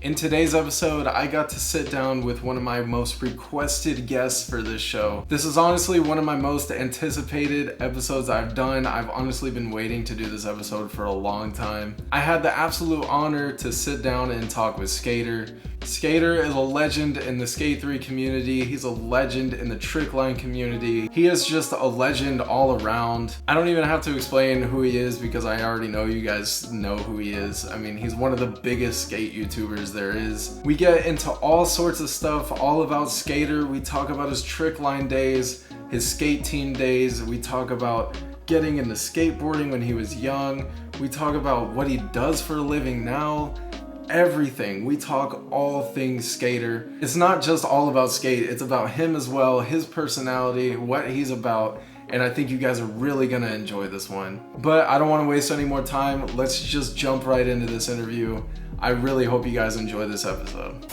In today's episode, I got to sit down with one of my most requested guests for this show. This is honestly one of my most anticipated episodes I've done. I've honestly been waiting to do this episode for a long time. I had the absolute honor to sit down and talk with Skaterr. Skaterr is a legend in the Skate3 community. He's a legend in the Tricklining community. He is just a legend all around. I don't even have to explain who he is because I already know you guys know who he is. I mean, he's one of the biggest skate YouTubers there is. We get into all sorts of stuff all about Skaterr. We talk about his Trickline days, his skate team days. We talk about getting into skateboarding when he was young. We talk about what he does for a living now. Everything. We talk all things Skaterr. It's not just all about skate, it's about him as well, his personality, what he's about, and I think you guys are really gonna enjoy this one. But I don't want to waste any more time. Let's just jump right into this interview. I really hope you guys enjoy this episode.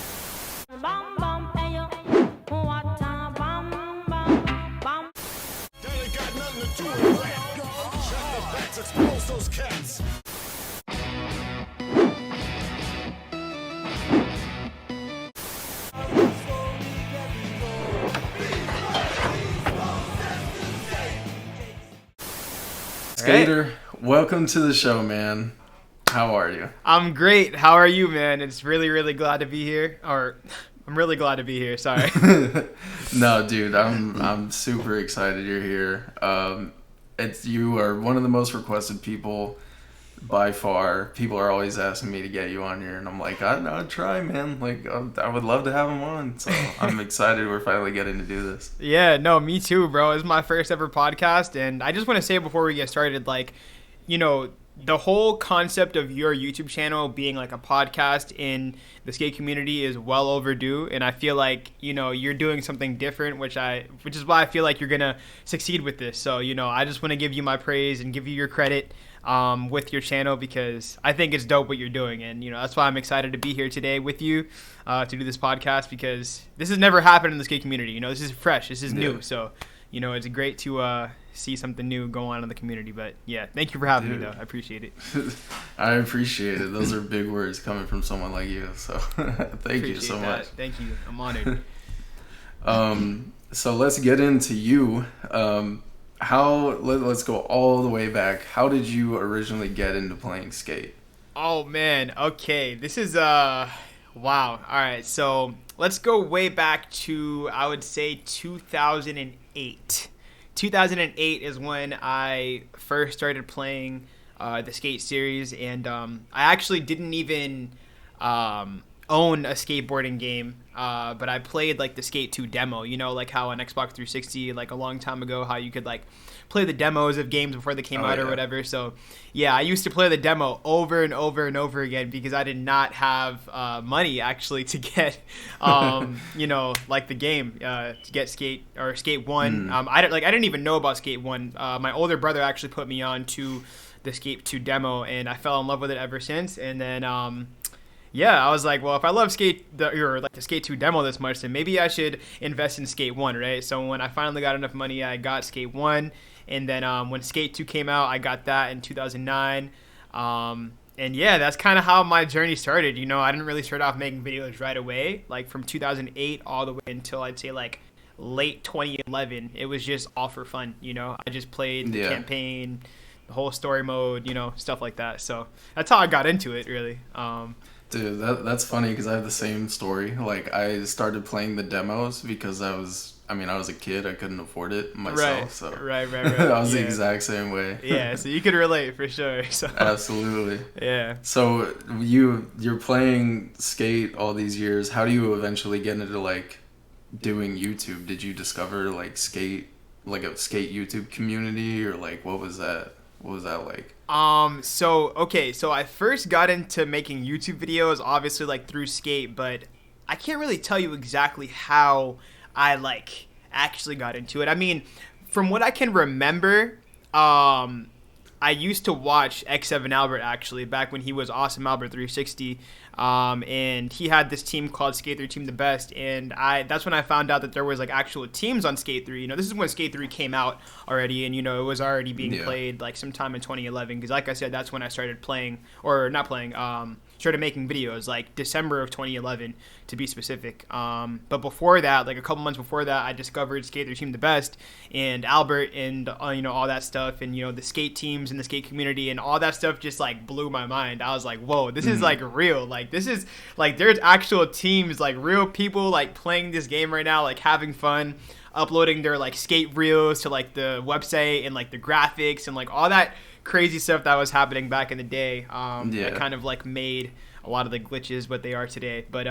Skaterr, welcome to the show, man. How are you? I'm great. How are you, man? It's really glad to be here. I'm really glad to be here. Sorry. No, dude, I'm super excited you're here. You are one of the most requested people by far. People are always asking me to get you on here, and I'm like, I'd try, man. Like, I would love to have him on. So I'm excited we're finally getting to do this. Yeah, no, me too, bro. It's my first ever podcast, and I just want to say before we get started, like, you know, the whole concept of your YouTube channel being like a podcast in the skate community is well overdue, and I feel like, you know, you're doing something different, which is why I feel like you're gonna succeed with this. So, you know, I just want to give you my praise and give you your credit with your channel, because I think it's dope what you're doing, and you know, that's why I'm excited to be here today with you to do this podcast, because this has never happened in the skate community. You know, this is fresh, this is new, so you know, it's great to see something new go on in the community. But yeah, thank you for having me, though. I appreciate it. I appreciate it. Those are big words coming from someone like you, so thank you so much. Thank you. I'm honored. So let's get into you. Let's go all the way back. How did you originally get into playing skate? Oh man, okay. This is wow. All right, so let's go way back to, I would say, 2008. 2008 is when I first started playing the skate series, and I actually didn't even own a skateboarding game, but I played like the Skate 2 demo, you know, like how on Xbox 360, like a long time ago, how you could like play the demos of games before they came out or whatever. So yeah, I used to play the demo over and over and over again because I did not have money actually to get you know, like the game to get Skate 1. I didn't even know about Skate 1. My older brother actually put me on to the Skate 2 demo, and I fell in love with it ever since. And then yeah, I was like, well, if I love the Skate 2 demo this much, then maybe I should invest in Skate 1, right? So when I finally got enough money, I got Skate 1. And then when Skate 2 came out, I got that in 2009. And yeah, that's kind of how my journey started. You know, I didn't really start off making videos right away. Like from 2008 all the way until I'd say like late 2011. It was just all for fun, you know? I just played the campaign, the whole story mode, you know, stuff like that. So that's how I got into it, really. Dude, that's funny because I have the same story. Like, I started playing the demos because I was a kid. I couldn't afford it myself. Right. I was the exact same way. Yeah, so you could relate for sure. So. Absolutely. Yeah. So you're playing skate all these years. How do you eventually get into like doing YouTube? Did you discover like a skate YouTube community, or like what was that? What was that like? So I first got into making YouTube videos, obviously like through skate, but I can't really tell you exactly how I like actually got into it. I mean, from what I can remember, I used to watch X7 Albert actually back when he was Awesome Albert 360. And he had this team called Skaterr Team the Best, and that's when I found out that there was like actual teams on Skate 3. You know, this is when Skate 3 came out already, and you know, it was already being played like sometime in 2011, because like I said, that's when I started playing, or not playing, started making videos, like December of 2011 to be specific. But before that, like a couple months before that, I discovered Skaterr Team the Best and Albert and you know, all that stuff, and you know, the skate teams and the skate community and all that stuff just like blew my mind. I was like, whoa, this is like real. Like this is like, there's actual teams, like real people like playing this game right now, like having fun, uploading their like skate reels to like the website, and like the graphics and like all that crazy stuff that was happening back in the day. That kind of like made a lot of the glitches what they are today. But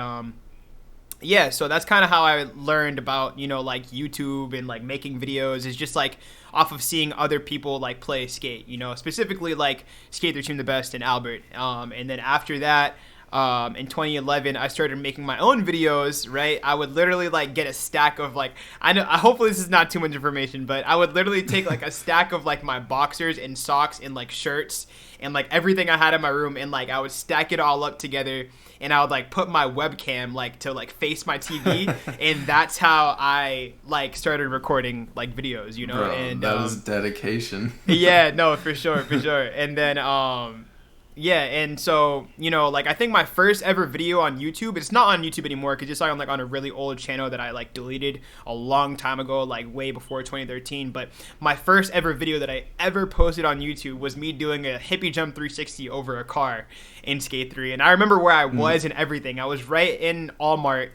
yeah, so that's kind of how I learned about, you know, like YouTube and like making videos, is just like off of seeing other people like play skate, you know, specifically like Skaterr Team the Best and Albert. And then after that, in 2011, I started making my own videos, right? I would literally like get a stack of like, hopefully this is not too much information, but I would literally take like a stack of like my boxers and socks and like shirts and like everything I had in my room, and like I would stack it all up together, and I would like put my webcam like to like face my TV, and that's how I like started recording like videos, you know. Bro, and that was dedication. Yeah, no, for sure. And then yeah, and so, you know, like I think my first ever video on YouTube, it's not on YouTube anymore because it's on like on a really old channel that I like deleted a long time ago, like way before 2013. But my first ever video that I ever posted on YouTube was me doing a Hippy Jump 360 over a car in Skate 3. And I remember where I was and everything. I was right in Walmart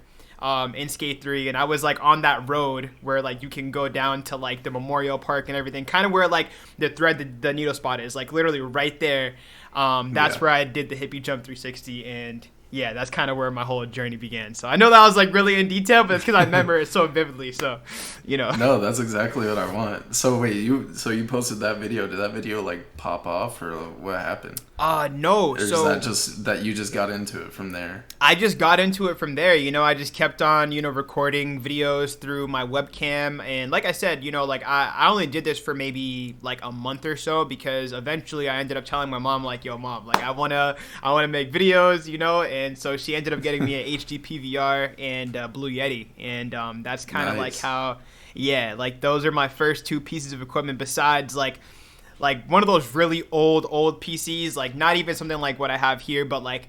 in Skate 3, and I was like on that road where like you can go down to like the Memorial Park and everything, kind of where like the needle spot is, like literally right there. That's where I did the Hippy Jump 360, and yeah, that's kind of where my whole journey began. So I know that was like really in detail, but it's because I remember it so vividly. So, you know. No, that's exactly what I want. So wait, you posted that video. Did that video like pop off, or what happened? No. Or is that just that you just got into it from there? I just got into it from there. You know, I just kept on, you know, recording videos through my webcam. And like I said, you know, like I only did this for maybe like a month or so, because eventually I ended up telling my mom, like, yo, mom, like I wanna make videos, you know. And so she ended up getting me an HD PVR and a Blue Yeti. And that's kind of like how, yeah, like those are my first two pieces of equipment, besides like one of those really old PCs, like not even something like what I have here, but like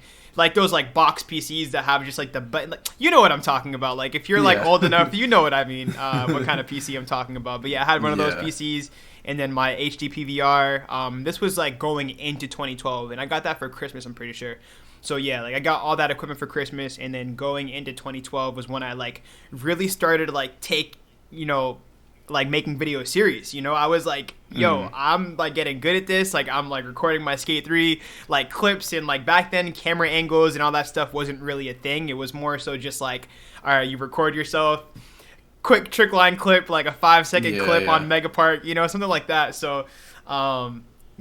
those like box PCs that have just like the button, like, you know what I'm talking about. Like if you're like old enough, you know what I mean, what kind of PC I'm talking about. But yeah, I had one of those PCs, and then my HD PVR. This was like going into 2012, and I got that for Christmas, I'm pretty sure. So yeah, like I got all that equipment for Christmas, and then going into 2012 was when I like really started to like take, you know, like making videos serious. You know, I was like, yo, I'm like getting good at this. Like I'm like recording my Skate 3 like clips, and like back then camera angles and all that stuff wasn't really a thing. It was more so just like, all right, you record yourself, quick Trickline clip, like a 5-second clip on Megapark, you know, something like that. So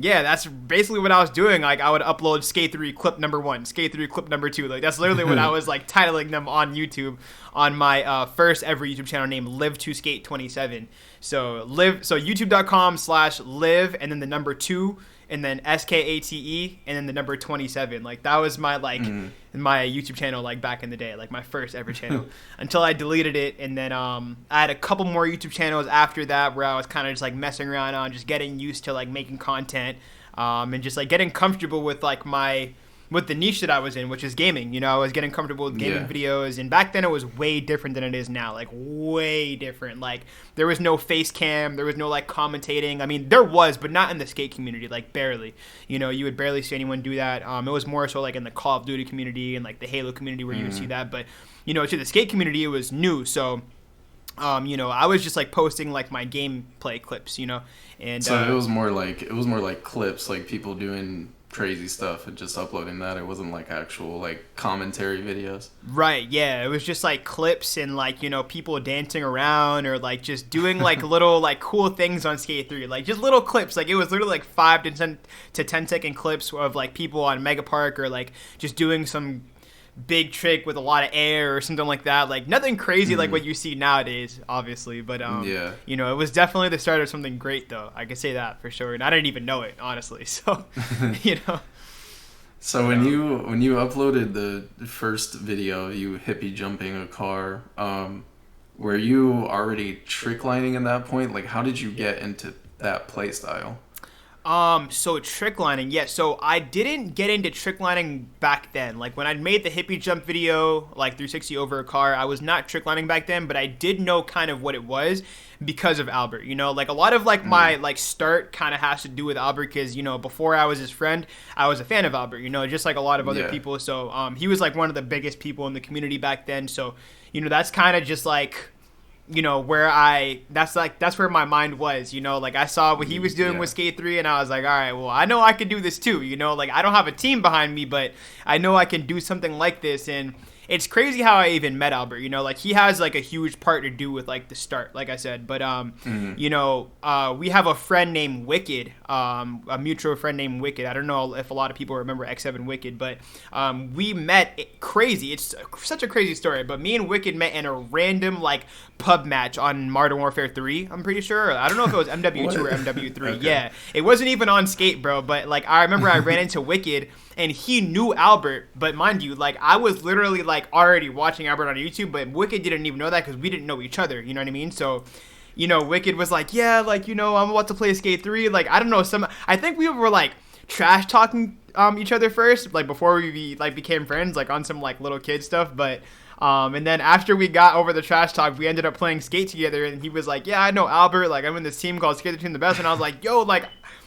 yeah, that's basically what I was doing. Like I would upload Skate 3 clip number 1, Skate 3 clip number 2. Like that's literally what I was like titling them on YouTube, on my first ever YouTube channel named Live to Skate 27. So youtube.com/live and then the number 2 and then SKATE and then the number 27. Like that was my like my YouTube channel like back in the day, like my first ever channel, until I deleted it. And then I had a couple more YouTube channels after that where I was kind of just like messing around on, just getting used to like making content, and just like getting comfortable with like with the niche that I was in, which is gaming. You know, I was getting comfortable with gaming videos, and back then it was way different than it is now, like way different. Like there was no face cam, there was no like commentating. I mean, there was, but not in the skate community, like barely. You know, you would barely see anyone do that. It was more so like in the Call of Duty community and like the Halo community where you would see that. But, you know, to the skate community, it was new. So, you know, I was just like posting like my gameplay clips, you know. And so it was more like clips, like people doing crazy stuff and just uploading that. It wasn't like actual like commentary videos. Right, yeah. It was just like clips and like, you know, people dancing around or like just doing like little like cool things on Skate 3. Like just little clips. Like it was literally like 5 to 10 second clips of like people on Megapark, or like just doing some big trick with a lot of air or something like that. Like nothing crazy like what you see nowadays, obviously. But you know, it was definitely the start of something great, though. I can say that for sure. And I didn't even know it, honestly. So, you know. So when you uploaded the first video, you hippie jumping a car, were you already tricklining at that point? Like, how did you get into that play style? So tricklining, yeah. So I didn't get into tricklining back then. Like when I made the hippie jump video, like 360 over a car, I was not tricklining back then, but I did know kind of what it was because of Albert. You know, like a lot of like my like start kind of has to do with Albert because you know before I was his friend, I was a fan of Albert. You know, just like a lot of other people. So he was like one of the biggest people in the community back then. So you know that's kind of just like. You know, that's where my mind was, you know, like I saw what he was doing with Skate 3 and I was like, all right, well, I know I can do this too, you know, like I don't have a team behind me, but I know I can do something like this. And it's crazy how I even met Albert, you know, like he has like a huge part to do with like the start, like I said, but, you know, we have a friend named Wicked, a mutual friend named Wicked. I don't know if a lot of people remember X7 Wicked, but, we met crazy. It's such a crazy story, but me and Wicked met in a random like pub match on Modern Warfare 3, I'm pretty sure. I don't know if it was MW2 or MW3. Okay. Yeah, it wasn't even on Skate, bro, but like I remember I ran into Wicked and he knew Albert, but mind you, like I was literally like already watching Albert on YouTube, but Wicked didn't even know that because we didn't know each other, you know what I mean? So, you know, Wicked was like, yeah, like, you know, I'm about to play Skate 3, like, I don't know, I think we were like trash talking each other first, like before we became friends, like on some like little kid stuff, but and then after we got over the trash talk, we ended up playing Skate together, and he was like, yeah, I know Albert, like I'm in this team called Skaterr Team the Best, and I was like, yo, like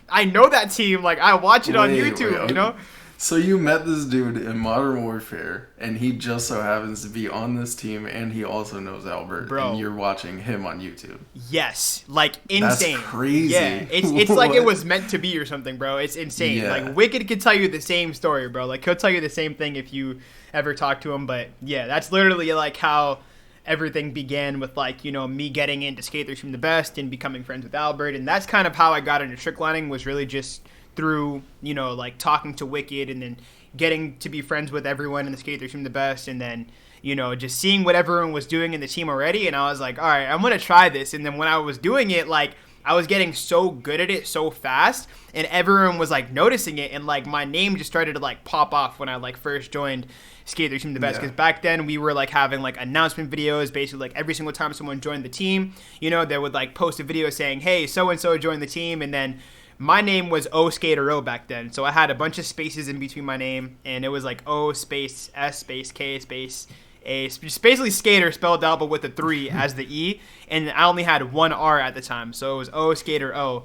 I know that team, like I watch it on YouTube, you know? So you met this dude in Modern Warfare, and he just so happens to be on this team, and he also knows Albert, bro. And you're watching him on YouTube. Yes, like insane. That's crazy. Yeah, it's like it was meant to be or something, bro. It's insane. Yeah. Like Wicked could tell you the same story, bro. Like he'll tell you the same thing if you ever talk to him. But yeah, that's literally like how everything began with like, you know, me getting into Skaterr Team the Best and becoming friends with Albert, and that's kind of how I got into tricklining, was really just through, you know, like talking to Wicked and then getting to be friends with everyone in the Skaterr Team the Best, and then, you know, just seeing what everyone was doing in the team already, and I was like, all right, I'm gonna try this. And then when I was doing it, like I was getting so good at it so fast, and everyone was like noticing it, and like my name just started to like pop off when I like first joined Skaterr Team the Best, because back then we were like having like announcement videos, basically like every single time someone joined the team, you know, they would like post a video saying, hey, so and so joined the team, and then my name was O Skaterr O back then, so I had a bunch of spaces in between my name, and it was like O space S space K space A, just basically Skaterr spelled out but with a 3 as the E, and I only had one R at the time, so it was O Skaterr O.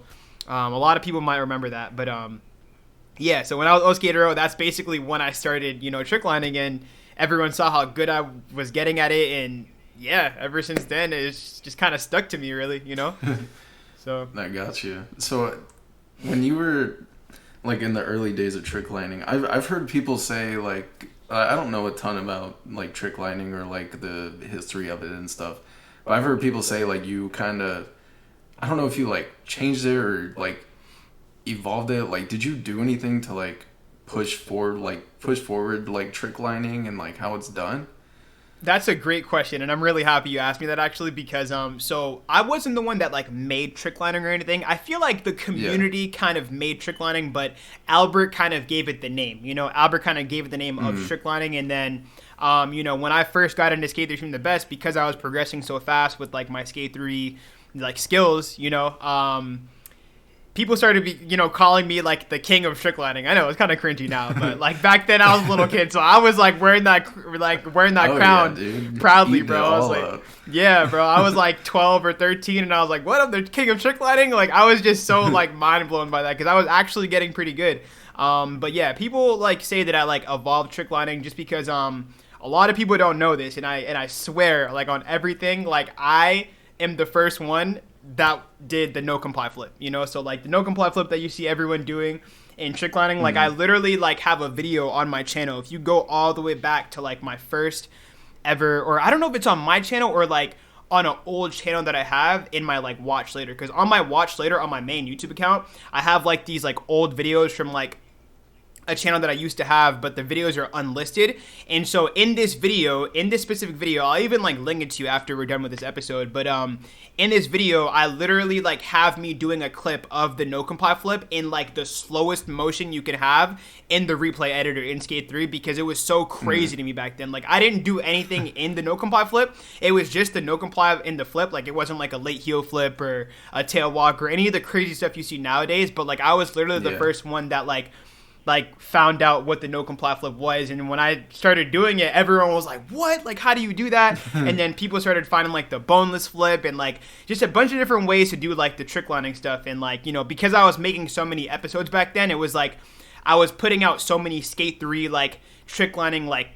A lot of people might remember that, but yeah, so when I was O Skaterr O, that's basically when I started, you know, tricklining, and everyone saw how good I was getting at it, and yeah, ever since then, it's just kind of stuck to me, really, you know? So I got you. So when you were like in the early days of tricklining, I've heard people say like I don't know a ton about like tricklining or like the history of it and stuff, but I've heard people say like you kind of, I don't know if you like changed it or like evolved it. Like, did you do anything to like push forward like tricklining and like how it's done? That's a great question, and I'm really happy you asked me that, actually, because so I wasn't the one that like made tricklining or anything. I feel like the community kind of made tricklining, but Albert kind of gave it the name. You know, Albert kind of gave it the name of tricklining, and then you know, when I first got into Skaterr Team the Best, because I was progressing so fast with like my Skate 3 like skills, you know, people started, you know, calling me like the king of tricklining. I know it's kind of cringy now, but like back then I was a little kid, so I was like wearing that crown proudly, bro. I was like, yeah, bro. I was like 12 or 13, and I was like, what? I'm the king of tricklining? Like I was just so like mind blown by that, because I was actually getting pretty good. But yeah, people like say that I like evolved tricklining just because a lot of people don't know this, and I swear like on everything, like I am the first one that did the no comply flip, you know? So like the no comply flip that you see everyone doing in tricklining, like I literally like have a video on my channel. If you go all the way back to like my first ever, or I don't know if it's on my channel or like on an old channel that I have in my like watch later, because on my watch later on my main YouTube account, I have like these like old videos from like a channel that I used to have, but the videos are unlisted. And so in this specific video, I'll even like link it to you after we're done with this episode. But in this video, I literally like have me doing a clip of the no comply flip in like the slowest motion you can have in the replay editor in Skate 3, because it was so crazy to me back then. Like I didn't do anything in the no comply flip. It was just the no comply in the flip. Like it wasn't like a late heel flip or a tail walk or any of the crazy stuff you see nowadays. But like I was literally the first one that like found out what the no comply flip was. And when I started doing it, everyone was like, what? Like, how do you do that? And then people started finding like the boneless flip and like just a bunch of different ways to do like the tricklining stuff. And like, you know, because I was making so many episodes back then, it was like I was putting out so many Skate 3 like tricklining like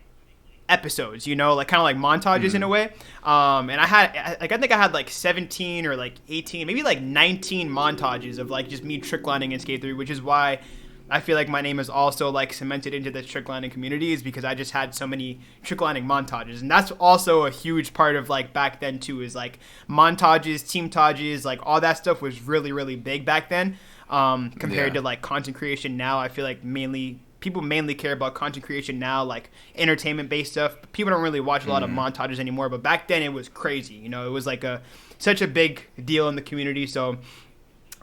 episodes, you know, like kind of like montages in a way. And I think I had like 17 or like 18, maybe like 19 montages of like just me tricklining in Skate 3, which is why I feel like my name is also like cemented into the tricklining community, is because I just had so many tricklining montages. And that's also a huge part of like back then too, is like montages, team tages, like all that stuff was really, really big back then. Compared to like content creation now. I feel like people mainly care about content creation now, like entertainment based stuff. People don't really watch a lot of montages anymore, but back then it was crazy. You know, it was like such a big deal in the community. So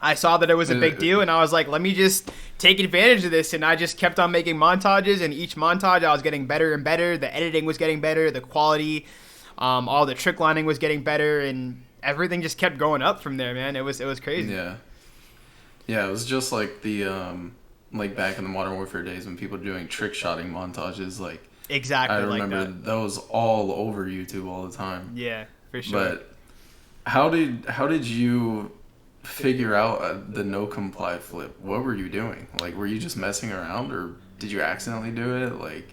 I saw that it was a big deal, and I was like, let me just take advantage of this. And I just kept on making montages, and each montage I was getting better and better. The editing was getting better, the quality, all the tricklining was getting better, and everything just kept going up from there, man. It was crazy. Yeah, it was just like the like back in the Modern Warfare days when people were doing trick shotting montages. Like exactly, I remember like those all over YouTube all the time. Yeah, for sure. But how did you figure out the no comply flip? What were you doing? Like, were you just messing around, or did you accidentally do it? Like,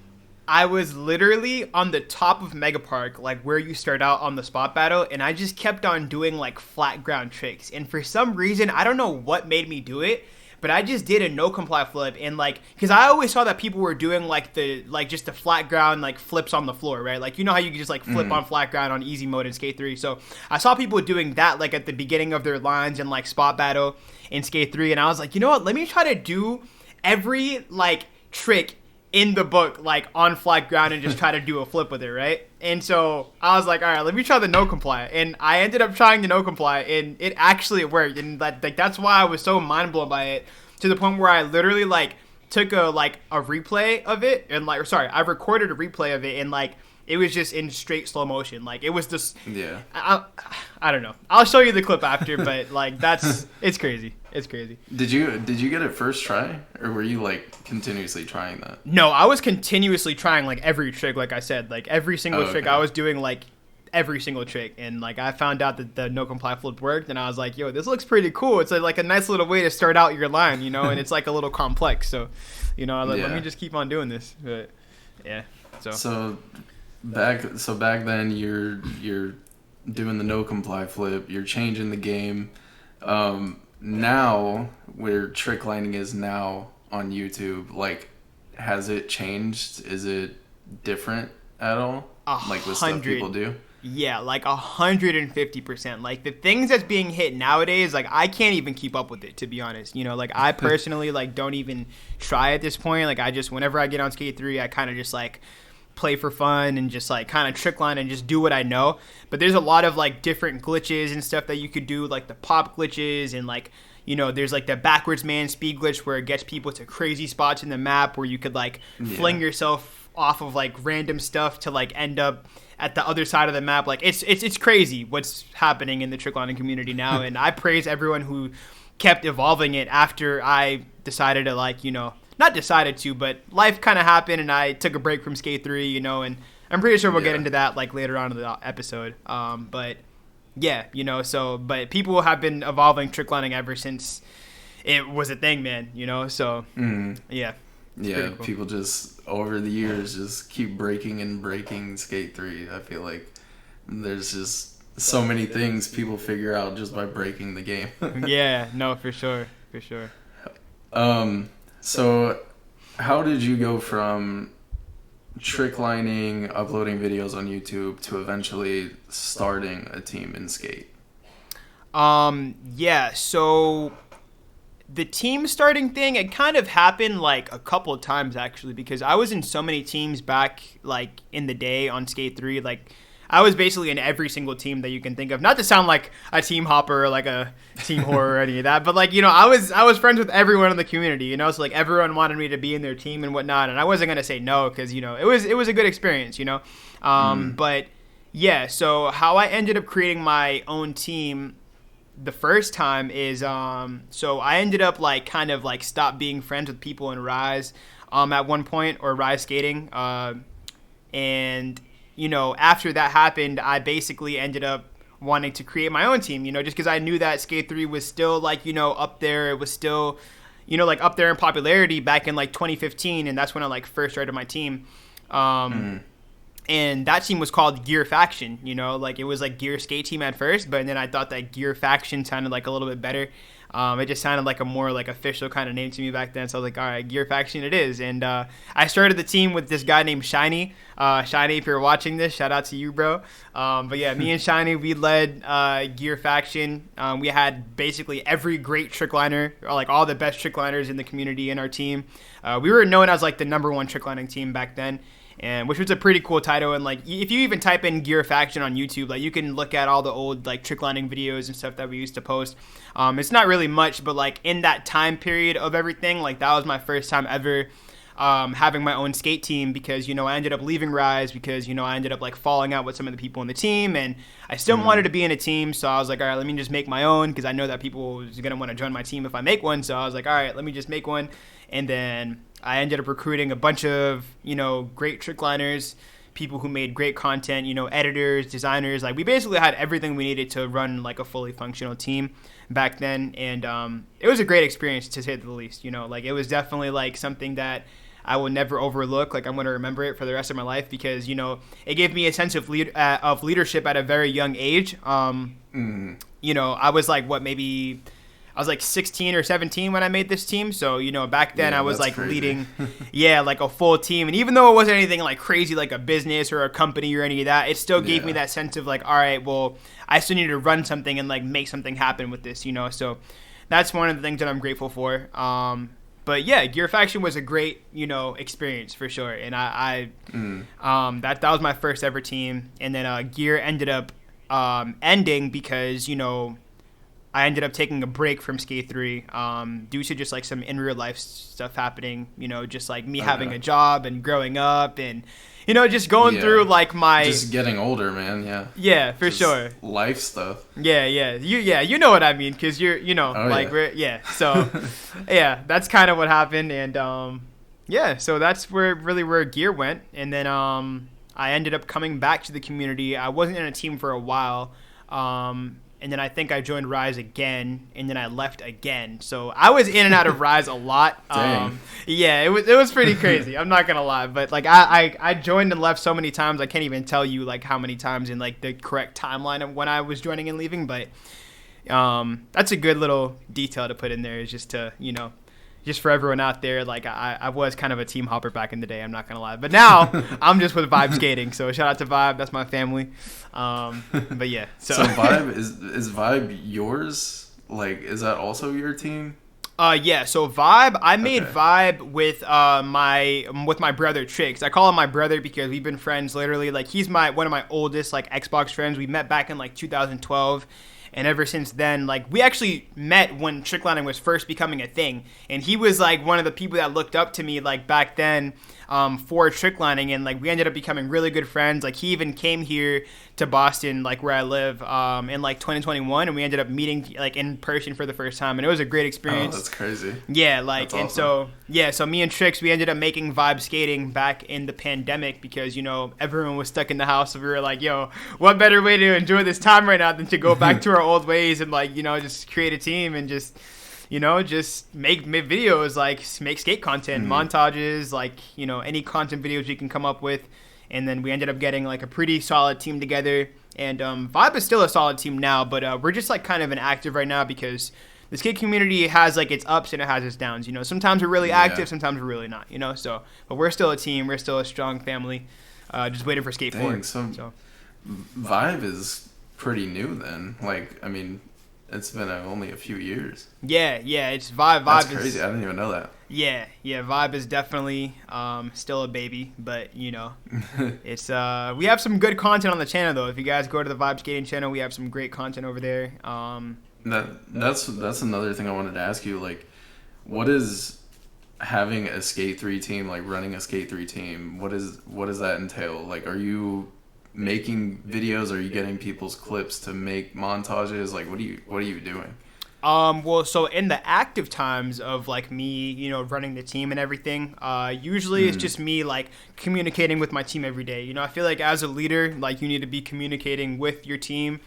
I was literally on the top of Mega Park, like where you start out on the spot battle, and I just kept on doing like flat ground tricks. And for some reason, I don't know what made me do it, but I just did a no comply flip. And like, because I always saw that people were doing like just the flat ground like flips on the floor, right? Like, you know how you can just like flip on flat ground on easy mode in Skate 3. So I saw people doing that like at the beginning of their lines and like spot battle in Skate 3, and I was like, you know what? Let me try to do every like trick in the book like on flat ground and just try to do a flip with it, right? And so I was like, all right, let me try the no comply. And I ended up trying the no comply, and it actually worked. And that's why I was so mind blown by it, to the point where I literally like took a replay of it, and like, I recorded a replay of it, and like it was just in straight slow motion. Like it was just, I don't know. I'll show you the clip after, but like it's crazy. It's crazy. Did you get it first try, or were you like continuously trying that? No, I was continuously trying like every trick. Like I said, like every single trick I was doing, like every single trick. And like I found out that the no comply flip worked, and I was like, yo, this looks pretty cool. It's like a nice little way to start out your line, you know, and it's like a little complex. So, you know, let me just keep on doing this. But yeah. So back then you're doing the no comply flip, you're changing the game. Now where tricklining is now on YouTube, like, has it changed? Is it different at all? Like with stuff people do? Yeah, like 150%. Like the things that's being hit nowadays, like I can't even keep up with it, to be honest. You know, like I personally like don't even try at this point. Like I just, whenever I get on Skate 3, I kind of just like play for fun and just like kind of trickline and just do what I know. But there's a lot of like different glitches and stuff that you could do, like the pop glitches, and like, you know, there's like the backwards man speed glitch where it gets people to crazy spots in the map where you could like fling yourself off of like random stuff to like end up at the other side of the map. Like it's crazy what's happening in the tricklining community now. And I praise everyone who kept evolving it after I decided to, like, you know, not decided to, but life kind of happened and I took a break from Skate 3, you know, and I'm pretty sure we'll get into that like later on in the episode. But yeah, you know, so, but people have been evolving tricklining ever since it was a thing, man, you know, so yeah. Yeah, cool. People just, over the years, just keep breaking and breaking Skate 3. I feel like there's just so many things people figure out just by breaking the game. Yeah, no, for sure. So how did you go from tricklining, uploading videos on YouTube, to eventually starting a team in skate? Yeah, so the team starting thing, it kind of happened like a couple of times actually, because I was in so many teams back like in the day on Skate 3. Like I was basically in every single team that you can think of. Not to sound like a team hopper or like a team whore or any of that, but like, you know, I was friends with everyone in the community, you know, so like everyone wanted me to be in their team and whatnot, and I wasn't gonna say no because, you know, it was a good experience, you know. But yeah, so how I ended up creating my own team the first time is so I ended up like kind of like stop being friends with people in Rise at one point, or Rise skating, and you know, after that happened, I basically ended up wanting to create my own team, you know, just because I knew that Skate 3 was still like, you know, up there. It was still, you know, like up there in popularity back in like 2015, and that's when I like first started my team. And that team was called Gear Faction, you know, like it was like Gear Skate Team at first, but then I thought that Gear Faction sounded like a little bit better. It just sounded like a more like official kind of name to me back then. So I was like, all right, Gear Faction it is. And I started the team with this guy named Shiny. Shiny, if you're watching this, shout out to you, bro. But yeah, me and Shiny, we led Gear Faction. We had basically every great trickliner, or like all the best trickliners in the community in our team. We were known as like the #1 tricklining team back then. And which was a pretty cool title. And like if you even type in Gear Faction on YouTube, like you can look at all the old like tricklining videos and stuff that we used to post. It's not really much, but like in that time period of everything, like that was my first time ever having my own skate team, because, you know, I ended up leaving Rise because, you know, I ended up like falling out with some of the people in the team, and I still wanted to be in a team. So I was like, all right, let me just make my own, because I know that people was going to want to join my team if I make one. So I was like, all right, let me just make one. And then I ended up recruiting a bunch of, you know, great trickliners, people who made great content, you know, editors, designers. Like we basically had everything we needed to run like a fully functional team back then. And it was a great experience, to say the least, you know, like it was definitely like something that I will never overlook. Like I'm going to remember it for the rest of my life, because, you know, it gave me a sense of leadership at a very young age. You know, I was like, maybe I was like 16 or 17 when I made this team. So, you know, back then I was like crazy. Leading, like a full team. And even though it wasn't anything like crazy, like a business or a company or any of that, it still gave me that sense of like, all right, well, I still need to run something and like make something happen with this, you know? So that's one of the things that I'm grateful for. But yeah, Gear Faction was a great, you know, experience for sure. And that was my first ever team. And then Gear ended up ending because, you know, I ended up taking a break from Skate 3 due to just like some in real life stuff happening, you know, just like me having a job and growing up and, you know, just going through like my... Just getting older, man, yeah. Yeah, for just sure. Life stuff. Yeah. You know what I mean, because you're, you know, So, yeah, that's kind of what happened. And, so that's where Gear went. And then I ended up coming back to the community. I wasn't in a team for a while. And then I think I joined Rise again, and then I left again. So I was in and out of Rise a lot. It was pretty crazy. I'm not gonna lie, but like I joined and left so many times. I can't even tell you like how many times in like the correct timeline of when I was joining and leaving. But that's a good little detail to put in there, is just to, you know, just for everyone out there, like I was kind of a team hopper back in the day, I'm not gonna lie. But now I'm just with Vibe Skating. So shout out to Vibe, that's my family. But yeah. So Vibe is Vibe yours? Like, is that also your team? Yeah. So Vibe, I made Vibe with my brother Tricks. I call him my brother because we've been friends literally. Like he's one of my oldest like Xbox friends. We met back in like 2012. And ever since then, like, we actually met when tricklining was first becoming a thing. And he was, like, one of the people that looked up to me, like, back then for tricklining. And, like, we ended up becoming really good friends. Like, he even came here to Boston, like, where I live, in, like, 2021. And we ended up meeting, like, in person for the first time. And it was a great experience. Oh, that's crazy. Yeah, like, that's awesome. So me and Trix, we ended up making Vibe Skating back in the pandemic because, you know, everyone was stuck in the house. So we were like, yo, what better way to enjoy this time right now than to go back to our old ways and, like, you know, just create a team and just, you know, just make videos, like, make skate content, montages, like, you know, any content videos we can come up with. And then we ended up getting, like, a pretty solid team together. And Vibe is still a solid team now, but we're just, like, kind of inactive right now because the skate community has, like, its ups and it has its downs, you know. Sometimes we're really active, sometimes we're really not, you know. So, but we're still a team. We're still a strong family, just waiting for Skate 4. So Vibe is pretty new then. Like, I mean, It's been only a few years. Yeah, it's Vibe. That's Vibe crazy. is, I didn't even know that. yeah. Vibe is definitely still a baby, but it's we have some good content on the channel though. If you guys go to the Vibe Skating channel, we have some great content over there. That's another thing I wanted to ask you. Like, what is having a Skate 3 team, like running a Skate 3 team? What does that entail? Like, are you making videos? Are you getting people's clips to make montages? Like, what are you doing? Well, so in the active times of like me, running the team and everything, usually it's just me like communicating with my team every day. I feel like as a leader, like you need to be communicating with your team,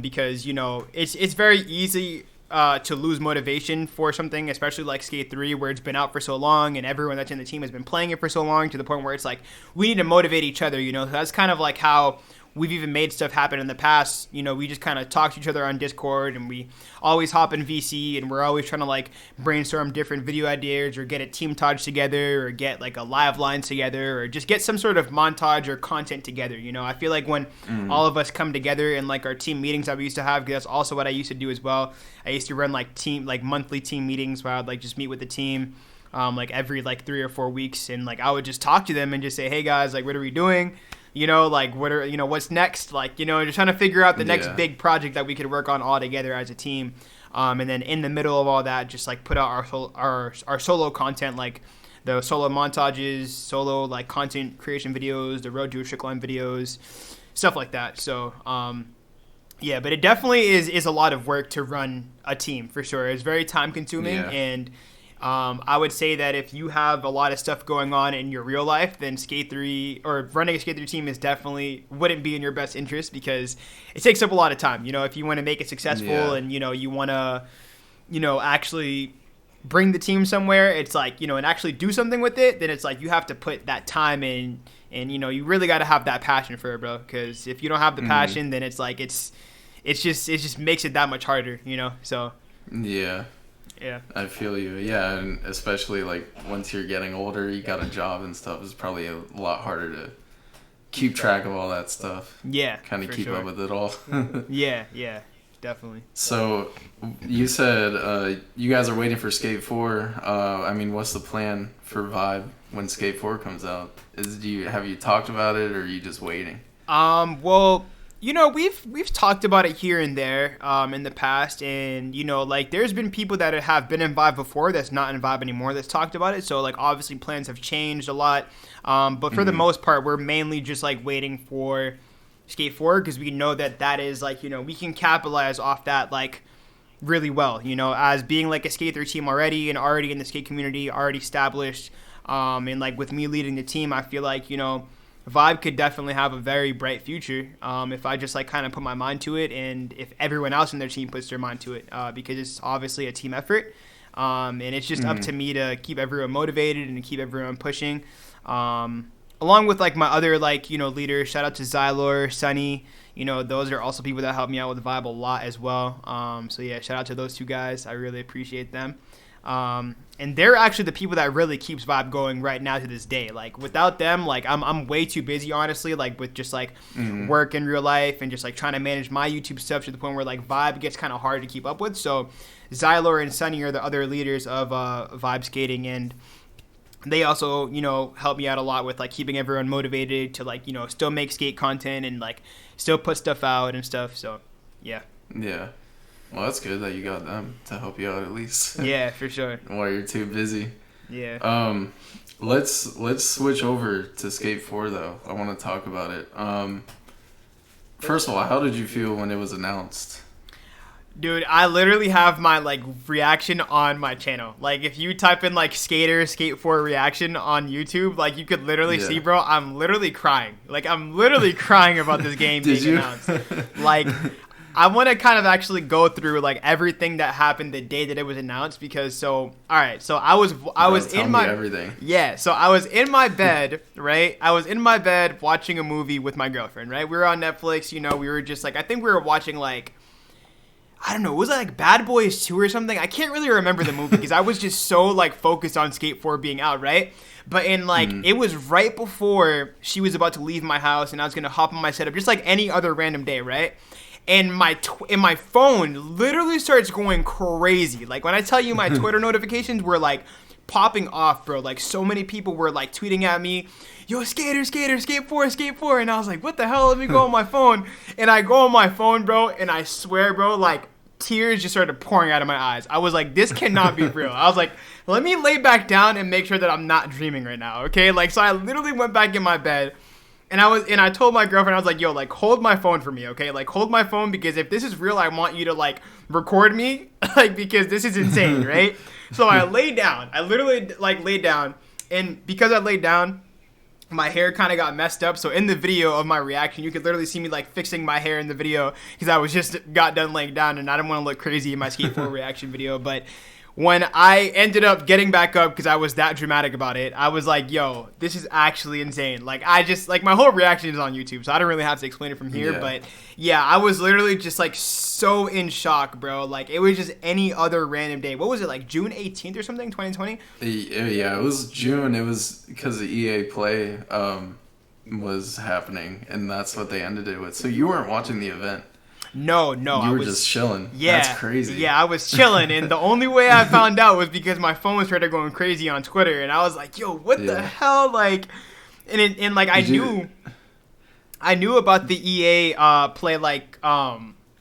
because it's very easy to lose motivation for something, especially like Skate 3, where it's been out for so long and everyone that's in the team has been playing it for so long, to the point where it's like we need to motivate each other. That's kind of like how we've even made stuff happen in the past. We just kind of talk to each other on Discord, and we always hop in VC, and we're always trying to like brainstorm different video ideas, or get a team Taj together, or get like a live line together, or just get some sort of montage or content together. I feel like when all of us come together in like our team meetings that we used to have, because that's also what I used to do as well. I used to run like monthly team meetings where I'd like just meet with the team like every like 3 or 4 weeks, and like I would just talk to them and just say, hey guys, like what are we doing? Like what are what's next? Like just trying to figure out the next big project that we could work on all together as a team. And then in the middle of all that, just like put out our solo content, like the solo montages, solo like content creation videos, the road to a Tricklining videos, stuff like that. So yeah, but it definitely is a lot of work to run a team, for sure. It's very time consuming, and I would say that if you have a lot of stuff going on in your real life, then Skate 3 or running a Skate 3 team wouldn't be in your best interest, because it takes up a lot of time. If you want to make it successful and you want to actually bring the team somewhere, it's like and actually do something with it, then it's like you have to put that time in, and you really got to have that passion for it, bro, because if you don't have the passion, then it's like it just makes it that much harder, so yeah, I feel you. Yeah, and especially like once you're getting older, you got a job and stuff, it's probably a lot harder to keep track of all that stuff. Yeah, kind of keep up with it all. yeah, definitely. So you said you guys are waiting for Skate 4. I mean, what's the plan for Vibe when Skate 4 comes out? Have you talked about it, or are you just waiting? Well, we've talked about it here and there in the past, and like there's been people that have been in Vibe before that's not in Vibe anymore that's talked about it. So like obviously plans have changed a lot, but for the most part, we're mainly just like waiting for Skate 4, because we know that is like we can capitalize off that like really well, as being like a Skate 3 team already, and already in the skate community, already established, and like with me leading the team, I feel like Vibe could definitely have a very bright future if I just like kind of put my mind to it, and if everyone else in their team puts their mind to it, because it's obviously a team effort, and it's just up to me to keep everyone motivated and to keep everyone pushing, along with like my other like leaders. Shout out to Xylor, Sunny, those are also people that help me out with Vibe a lot as well. So yeah, shout out to those two guys. I really appreciate them. And they're actually the people that really keeps Vibe going right now to this day. Like without them, like I'm way too busy, honestly, like with just like work in real life and just like trying to manage my YouTube stuff, to the point where like Vibe gets kind of hard to keep up with. So Xylor and Sunny are the other leaders of Vibe Skating, and they also help me out a lot with like keeping everyone motivated to like still make skate content and like still put stuff out and stuff. So yeah. Well, that's good that you got them to help you out at least. Yeah, for sure. While you're too busy. Yeah. Let's switch over to Skate 4 though. I want to talk about it. First of all, how did you feel when it was announced? Dude, I literally have my like reaction on my channel. Like if you type in like Skaterr Skate 4 reaction on YouTube, like you could literally see, bro, I'm literally crying. Like I'm literally crying about this game being announced. Like I want to kind of actually go through like everything that happened the day that it was announced, because I was in my everything. Yeah, so I was in my bed, right? I was in my bed watching a movie with my girlfriend, right? We were on Netflix, we were just like, I think we were watching like, I don't know, was it like Bad Boys 2 or something? I can't really remember the movie because I was just so like focused on Skate 4 being out, right? But it was right before she was about to leave my house, and I was going to hop on my setup just like any other random day, right? and my phone literally starts going crazy. Like when I tell you my Twitter notifications were like popping off, bro. Like so many people were like tweeting at me, yo, Skaterr, skate 4. And I was like, what the hell? Let me go on my phone. And I go on my phone, bro. And I swear, bro, like tears just started pouring out of my eyes. I was like, this cannot be real. I was like, let me lay back down and make sure that I'm not dreaming right now. Okay. Like, so I literally went back in my bed. And I told my girlfriend, I was like, yo, like, hold my phone for me, okay? Like, hold my phone, because if this is real, I want you to, like, record me, like, because this is insane, right? So I laid down. I literally, like, laid down. And because I laid down, my hair kind of got messed up. So in the video of my reaction, you could literally see me, like, fixing my hair in the video because I was just got done laying down, and I didn't want to look crazy in my Skate 4 reaction video. But when I ended up getting back up, because I was that dramatic about it, I was like, yo, this is actually insane. Like, I just, like, my whole reaction is on YouTube, so I don't really have to explain it from here. Yeah. But, yeah, I was literally just, like, so in shock, bro. Like, it was just any other random day. What was it, like, June 18th or something, 2020? Yeah, it was June. It was because the EA Play was happening, and that's what they ended it with. So you weren't watching the event. No, I was just chilling. Yeah, that's crazy. Yeah, I was chilling, and the only way I found out was because my phone started going crazy on Twitter, and I was like, "Yo, what the hell?" Like, and like I knew about the EA Play, like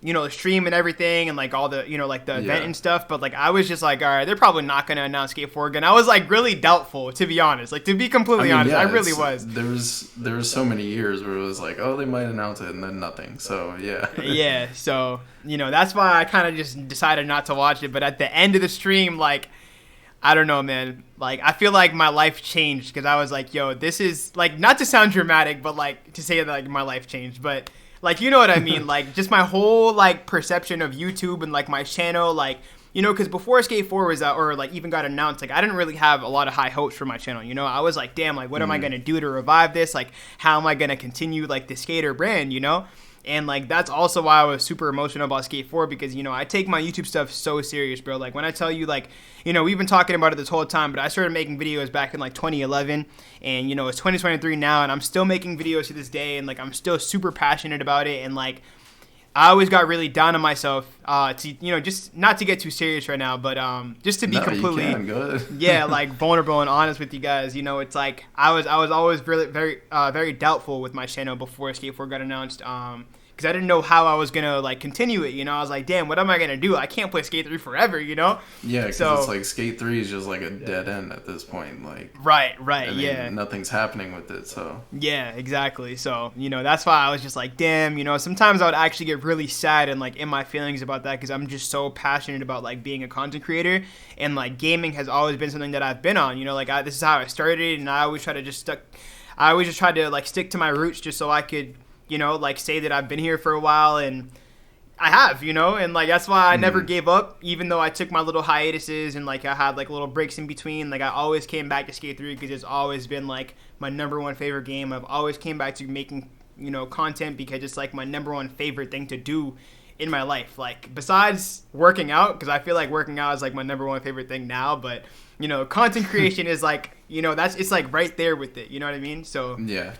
you know, the stream and everything, and like all the, you know, like the event and stuff. But like I was just like, all right, they're probably not gonna announce Skate 4 again. I was like really doubtful, to be honest. Like, to be completely honest, I really was. There was so many years where it was like, oh, they might announce it, and then nothing. So yeah. Yeah. So, you know, that's why I kind of just decided not to watch it. But at the end of the stream, like, I don't know, man. Like, I feel like my life changed, because I was like, yo, this is like, not to sound dramatic, but like to say that like my life changed, but like, you know what I mean? Like, just my whole, like, perception of YouTube and, like, my channel, like, you know, because before Skate 4 was out, or, like, even got announced, like, I didn't really have a lot of high hopes for my channel, you know? I was like, damn, like, what am I going to do to revive this? Like, how am I going to continue, like, the Skaterr brand, you know? And, like, that's also why I was super emotional about Skate 4, because, you know, I take my YouTube stuff so serious, bro. Like, when I tell you, like, you know, we've been talking about it this whole time, but I started making videos back in, like, 2011, and, you know, it's 2023 now, and I'm still making videos to this day, and, like, I'm still super passionate about it, and, like, I always got really down on myself to, you know, just not to get too serious right now, but just to be completely, yeah, like vulnerable and honest with you guys. You know, it's like I was always really very doubtful with my channel before Skate 4 got announced. Because I didn't know how I was going to, like, continue it, you know? I was like, damn, what am I going to do? I can't play Skate 3 forever, you know? Yeah, because it's like Skate 3 is just, like, a dead end at this point. Like, right, yeah. Nothing's happening with it, so. Yeah, exactly. So, you know, that's why I was just like, damn, you know, sometimes I would actually get really sad and, like, in my feelings about that, because I'm just so passionate about, like, being a content creator. And, like, gaming has always been something that I've been on, you know? Like, this is how I started, and I always try to like, stick to my roots just so I could, you know, like, say that I've been here for a while, and I have, you know, and, like, that's why I never gave up, even though I took my little hiatuses and, like, I had, like, little breaks in between. Like, I always came back to Skate 3 because it's always been, like, my number one favorite game. I've always came back to making, you know, content because it's, like, my number one favorite thing to do in my life. Like, besides working out, because I feel like working out is, like, my number one favorite thing now, but, you know, content creation is, like, you know, it's, like, right there with it, you know what I mean? So, yeah.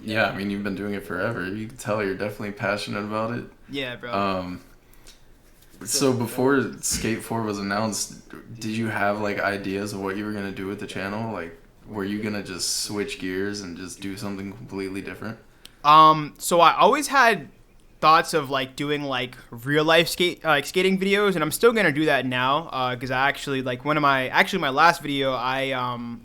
Yeah, I mean, you've been doing it forever. You can tell you're definitely passionate about it. Yeah, bro. So before Skate 4 was announced, did you have, like, ideas of what you were going to do with the channel? Like, were you going to just switch gears and just do something completely different? So I always had thoughts of, like, doing, like, real life skating videos, and I'm still gonna do that now, because I actually, like, my last video, I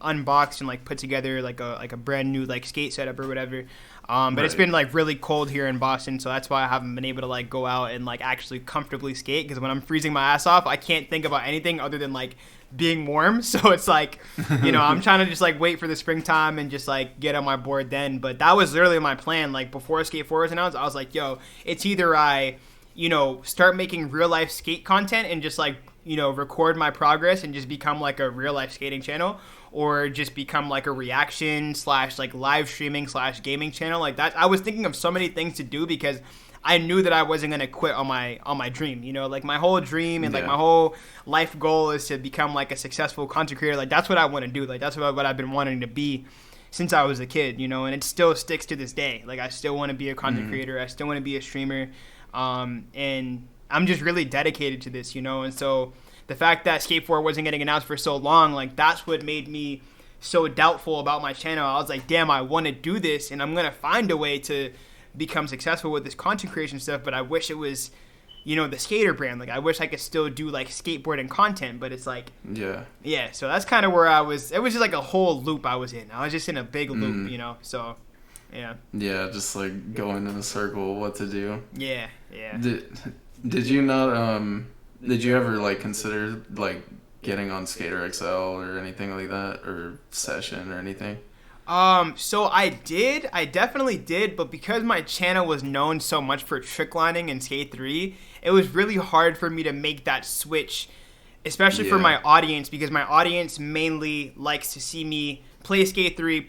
unboxed and, like, put together like a brand new, like, skate setup or whatever. But it's been, like, really cold here in Boston, so that's why I haven't been able to, like, go out and, like, actually comfortably skate, because when I'm freezing my ass off, I can't think about anything other than, like, being warm. So it's like, you know, I'm trying to just, like, wait for the springtime and just, like, get on my board then. But that was literally my plan. Like, before Skate 4 was announced, I was like, yo, it's either I, you know, start making real life skate content and just, like, you know, record my progress and just become, like, a real life skating channel, or just become, like, a reaction / like, live streaming / gaming channel. Like, that, I was thinking of so many things to do, because I knew that I wasn't going to quit on my dream, you know? Like, my whole dream and, like, my whole life goal is to become, like, a successful content creator. Like, that's what I want to do. Like, that's what I've been wanting to be. since I was a kid, you know, and it still sticks to this day. Like, I still want to be a content creator. I still want to be a streamer. And I'm just really dedicated to this, you know. And so the fact that Skate 4 wasn't getting announced for so long, like, that's what made me so doubtful about my channel. I was like, damn, I want to do this, and I'm going to find a way to become successful with this content creation stuff, but I wish it was, you know, the Skaterr brand. Like, I wish I could still do, like, skateboarding content, but it's like... Yeah, so that's kind of where I was. It was just like a whole loop I was in. I was just in a big loop, you know, so... Yeah. Yeah, just like going in a circle, what to do. Yeah. Did you not did you ever like consider like getting on Skaterr XL or anything like that, or Session or anything? So I definitely did, but because my channel was known so much for Tricklining and Skate 3, it was really hard for me to make that switch, especially for my audience, because my audience mainly likes to see me play Skate 3,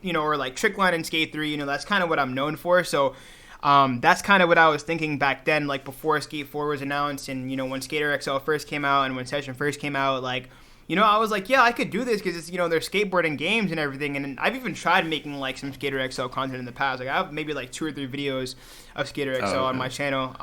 you know, or like Trickline and Skate 3, you know, that's kind of what I'm known for. So that's kind of what I was thinking back then, like before Skate 4 was announced, and, you know, when Skaterr XL first came out and when Session first came out, like, you know, I was like, yeah, I could do this because it's, you know, they're skateboarding games and everything. And I've even tried making like some Skaterr XL content in the past. Like, I have maybe like 2 or 3 videos of Skaterr XL on my channel.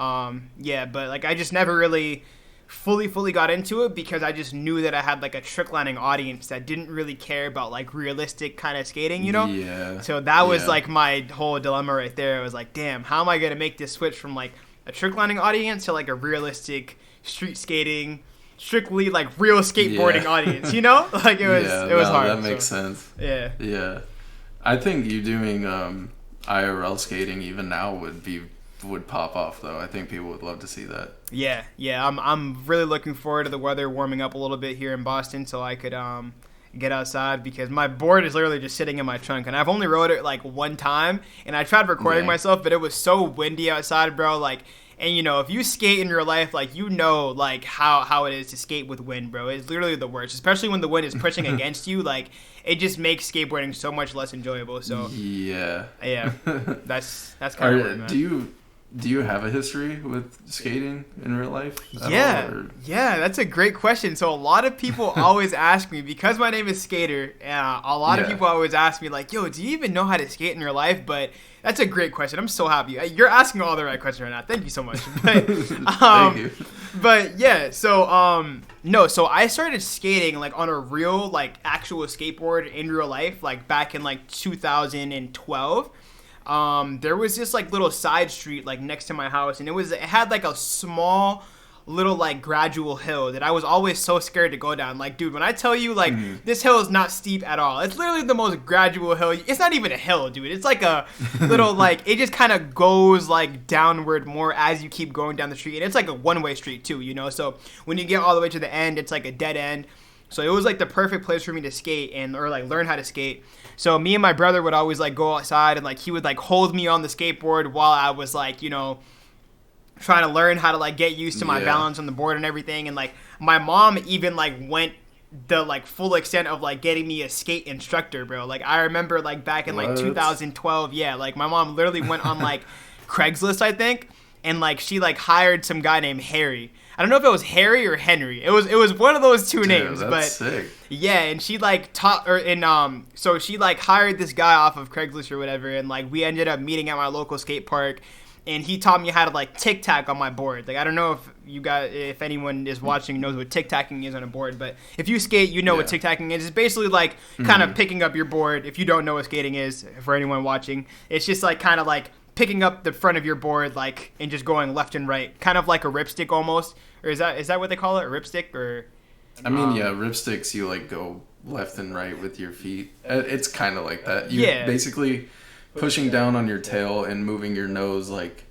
Yeah, but like I just never really fully got into it because I just knew that I had like a Tricklining audience that didn't really care about like realistic kind of skating, you know? Yeah. So that was like my whole dilemma right there. I was like, damn, how am I going to make this switch from like a Tricklining audience to like a realistic street skating, strictly like real skateboarding audience, you know? Like it was hard. That makes sense. Yeah. Yeah. I think you doing IRL skating even now would pop off though. I think people would love to see that. Yeah. I'm really looking forward to the weather warming up a little bit here in Boston so I could get outside, because my board is literally just sitting in my trunk, and I've only rode it like one time, and I tried recording myself, but it was so windy outside, bro. Like, and you know, if you skate in your life, like, you know, like how it is to skate with wind, bro. It's literally the worst, especially when the wind is pushing against you. Like, it just makes skateboarding so much less enjoyable. So yeah, that's kind of weird, man. Do you have a history with skating in real life? Yeah, that's a great question. So a lot of people always ask me, because my name is Skaterr, a lot of people always ask me like, yo, do you even know how to skate in real life? But that's a great question. I'm so happy. You're asking all the right questions right now. Thank you so much. But, thank you. But yeah, so so I started skating like on a real like actual skateboard in real life like back in like 2012. There was this like little side street like next to my house, and it had like a small little like gradual hill that I was always so scared to go down. Like, dude, when I tell you like this hill is not steep at all, it's literally the most gradual hill. It's not even a hill, dude. It's like a little like, it just kind of goes like downward more as you keep going down the street, and it's like a one-way street too, you know. So when you get all the way to the end, it's like a dead end. So it was like the perfect place for me to skate or like learn how to skate. So me and my brother would always like go outside, and like he would like hold me on the skateboard while I was like, you know, trying to learn how to like get used to my balance on the board and everything. And like my mom even like went the like full extent of like getting me a skate instructor, bro. Like I remember like back in like 2012, like my mom literally went on like Craigslist, I think, and like she like hired some guy named Harry. I don't know if it was Harry or Henry. It was one of those two names. That's but sick. Yeah, and she like taught her, and so she like hired this guy off of Craigslist or whatever, and like we ended up meeting at my local skate park, and he taught me how to like tic-tac on my board. Like I don't know if anyone is watching knows what tic-tacking is on a board, but if you skate, you know what tic-tacking is. It's basically like kind of picking up your board. If you don't know what skating is, for anyone watching, it's just like kind of like picking up the front of your board, like, and just going left and right, kind of like a ripstick almost. Or is that what they call it, a ripstick? Or I mean, ripsticks, you like go left and right with your feet. It's kind of like that. You basically pushing down on your tail and moving your nose like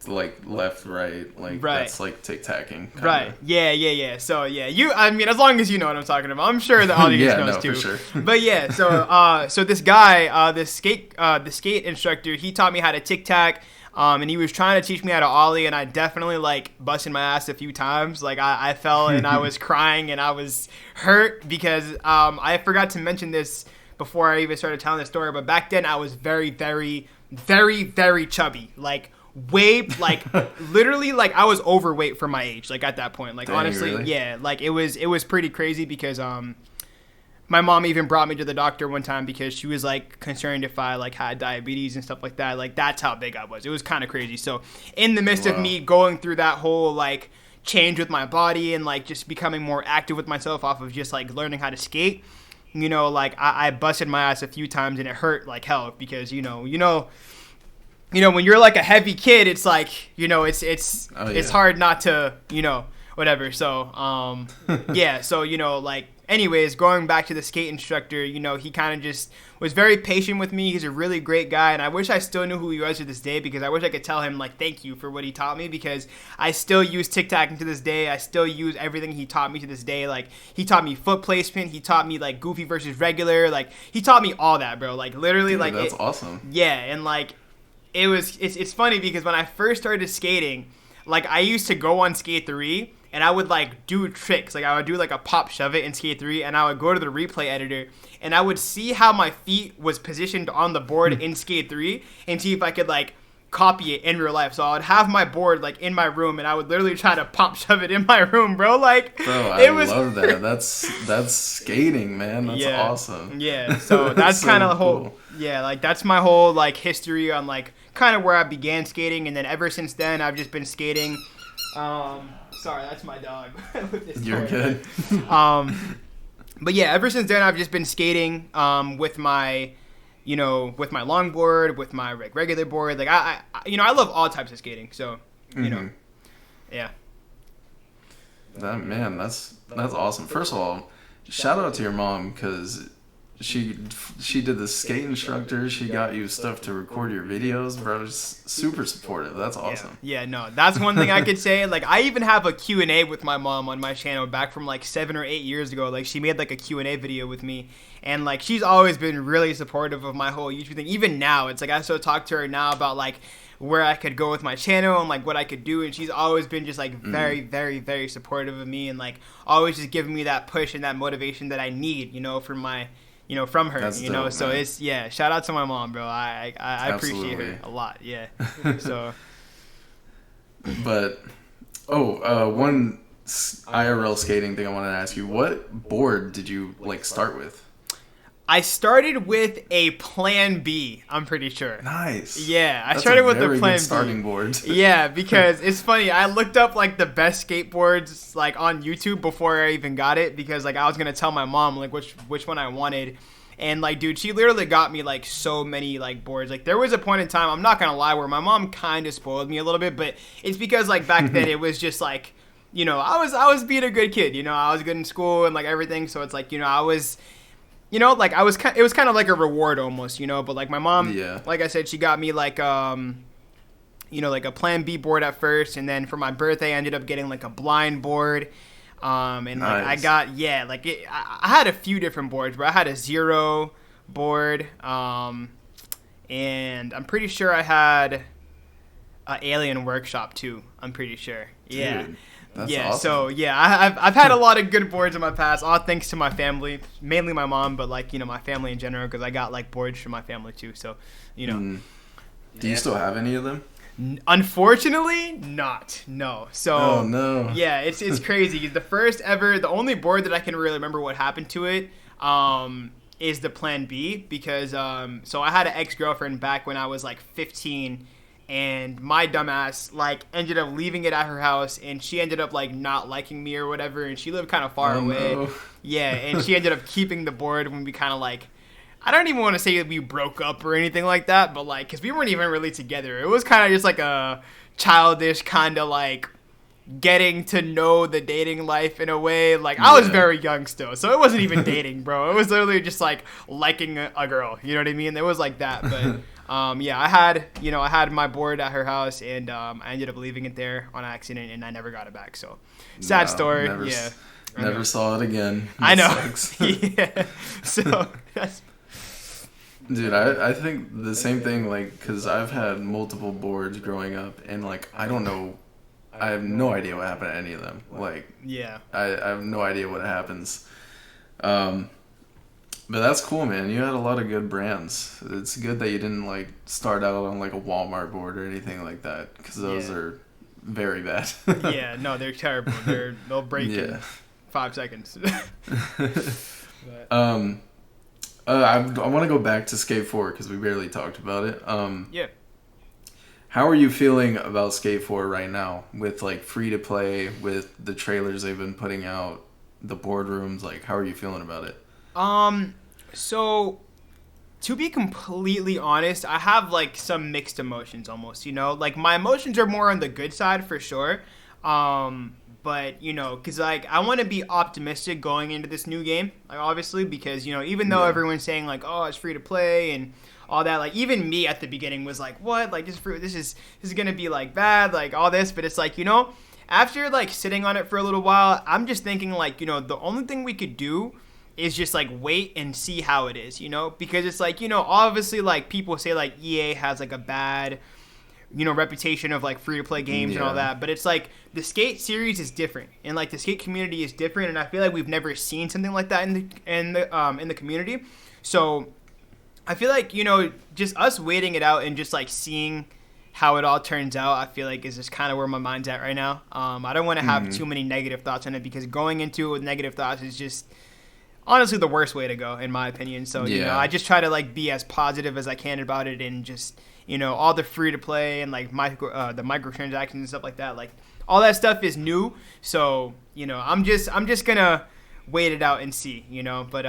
left, right, like that's like tic-tacking. Right. Yeah. So I mean, as long as you know what I'm talking about, I'm sure the audience knows too. For sure. But yeah, so this guy, the skate instructor, he taught me how to tic-tac. And he was trying to teach me how to ollie, and I definitely like busted my ass a few times. Like I fell and I was crying and I was hurt because I forgot to mention this before I even started telling the story. But back then I was very, very, very, very chubby. Like way, like literally, like I was overweight for my age. Like at that point, like honestly, really? Like it was pretty crazy because my mom even brought me to the doctor one time because she was like concerned if I like had diabetes and stuff like that. Like that's how big I was. It was kind of crazy. So in the midst of me going through that whole like change with my body and like just becoming more active with myself off of just like learning how to skate, you know, like I busted my ass a few times and it hurt like hell because you know when you're like a heavy kid, it's like, you know, it's hard not to, you know, whatever. So yeah, so you know, like anyways, going back to the skate instructor, you know, he kind of just was very patient with me. He's a really great guy, and I wish I still knew who he was to this day because I wish I could tell him, like, thank you for what he taught me because I still use tic-tacing to this day. I still use everything he taught me to this day. Like, he taught me foot placement. He taught me, like, goofy versus regular. Like, he taught me all that, bro. Like, literally, dude, like... that's awesome. Yeah, and, like, it's funny because when I first started skating, like, I used to go on Skaterr and I would like do tricks. Like I would do like a pop shove it in Skaterr and I would go to the replay editor and I would see how my feet was positioned on the board in Skaterr and see if I could like copy it in real life. So I would have my board like in my room and I would literally try to pop shove it in my room, bro. Like, bro, I love that. That's skating, man. That's awesome. Yeah. So that's so kind of the whole, like that's my whole like history on like kind of where I began skating. And then ever since then, I've just been skating. Sorry, that's my dog. You're good. But yeah, ever since then, I've just been skating with my, you know, with my longboard, with my regular board. Like I love all types of skating. So, you know, yeah. That's awesome. First of all, shout out to your mom because she did the skate instructor. She got you stuff to record your videos, bro. Super supportive. That's awesome. Yeah, no, that's one thing I could say. Like, I even have a Q&A with my mom on my channel back from like 7 or 8 years ago. Like, she made like a Q&A video with me, and like she's always been really supportive of my whole YouTube thing. Even now, it's like I still talk to her now about like where I could go with my channel and like what I could do, and she's always been just like very, very, very supportive of me and like always just giving me that push and that motivation that I need, you know, for my. You know, from her, that's you know, dope, so man. It's, shout out to my mom, bro. I appreciate her a lot, so. But, one IRL skating thing I wanted to ask you, what board did you, like, start with? I started with a Plan B, I'm pretty sure. Nice. Yeah, I started with the Plan B. Starting board. Yeah, because it's funny. I looked up like the best skateboards like on YouTube before I even got it because like I was gonna tell my mom like which one I wanted, and like dude, she literally got me like so many like boards. Like there was a point in time, I'm not gonna lie, where my mom kind of spoiled me a little bit, but it's because like back then it was just like, you know, I was being a good kid. You know, I was good in school and like everything, so it's like, you know, I was. You know, like it was kind of like a reward almost, you know, but like my mom, like I said, she got me like, you know, like a Plan B board at first. And then for my birthday, I ended up getting like a blind board. And nice. Like I got, I had a few different boards, but I had a Zero board. And I'm pretty sure I had an Alien Workshop too. I'm pretty sure. Yeah. Dude. That's awesome. So I've had a lot of good boards in my past, all thanks to my family, mainly my mom, but like, you know, my family in general, because I got like boards from my family too. So, you know. Do you still have any of them? Unfortunately, not. No. So. Oh no. Yeah, it's crazy. The only board that I can really remember what happened to it, is the Plan B because so I had an ex-girlfriend back when I was like 15. And my dumbass, like, ended up leaving it at her house, and she ended up, like, not liking me or whatever, and she lived kind of far away. No. Yeah, and she ended up keeping the board when we kind of, like, I don't even want to say that we broke up or anything like that, but, like, because we weren't even really together. It was kind of just, like, a childish kind of, like, getting to know the dating life in a way. Like, I was very young still, so it wasn't even dating, bro. It was literally just, like, liking a girl, you know what I mean? It was like that, but... I had my board at her house, and I ended up leaving it there on accident, and I never got it back. So, sad story. Never saw it again. I know. Yeah. So, dude, I think the same thing, like, because I've had multiple boards growing up, and, like, I have no idea what happened to any of them. Like, I have no idea what happens. But that's cool, man. You had a lot of good brands. It's good that you didn't, like, start out on, like, a Walmart board or anything like that, because those are very bad. Yeah, no, they're terrible. They'll break in 5 seconds. But, I want to go back to Skate 4 because we barely talked about it. yeah. How are you feeling about Skate 4 right now with like free to play, with the trailers they've been putting out, the boardrooms? Like, how are you feeling about it? So to be completely honest, I have like some mixed emotions almost, like my emotions are more on the good side for sure. But cause like I want to be optimistic going into this new game, like obviously, because even though everyone's saying like, oh, it's free to play and all that, like even me at the beginning was like, what, like this is gonna be like bad, like all this, but it's like after like sitting on it for a little while, I'm just thinking like the only thing we could do is just like wait and see how it is, because it's like obviously like people say like EA has like a bad reputation of like free to play games and all that, but it's like the Skate series is different and like the Skate community is different, and I feel like we've never seen something like that in the community. So I feel like just us waiting it out and just like seeing how it all turns out, I feel like is just kind of where my mind's at right now. I don't want to have too many negative thoughts on it, because going into it with negative thoughts is just honestly the worst way to go in my opinion. So I just try to like be as positive as I can about it, and just all the free to play and like the microtransactions and stuff like that, like all that stuff is new. So I'm just gonna wait it out and see, but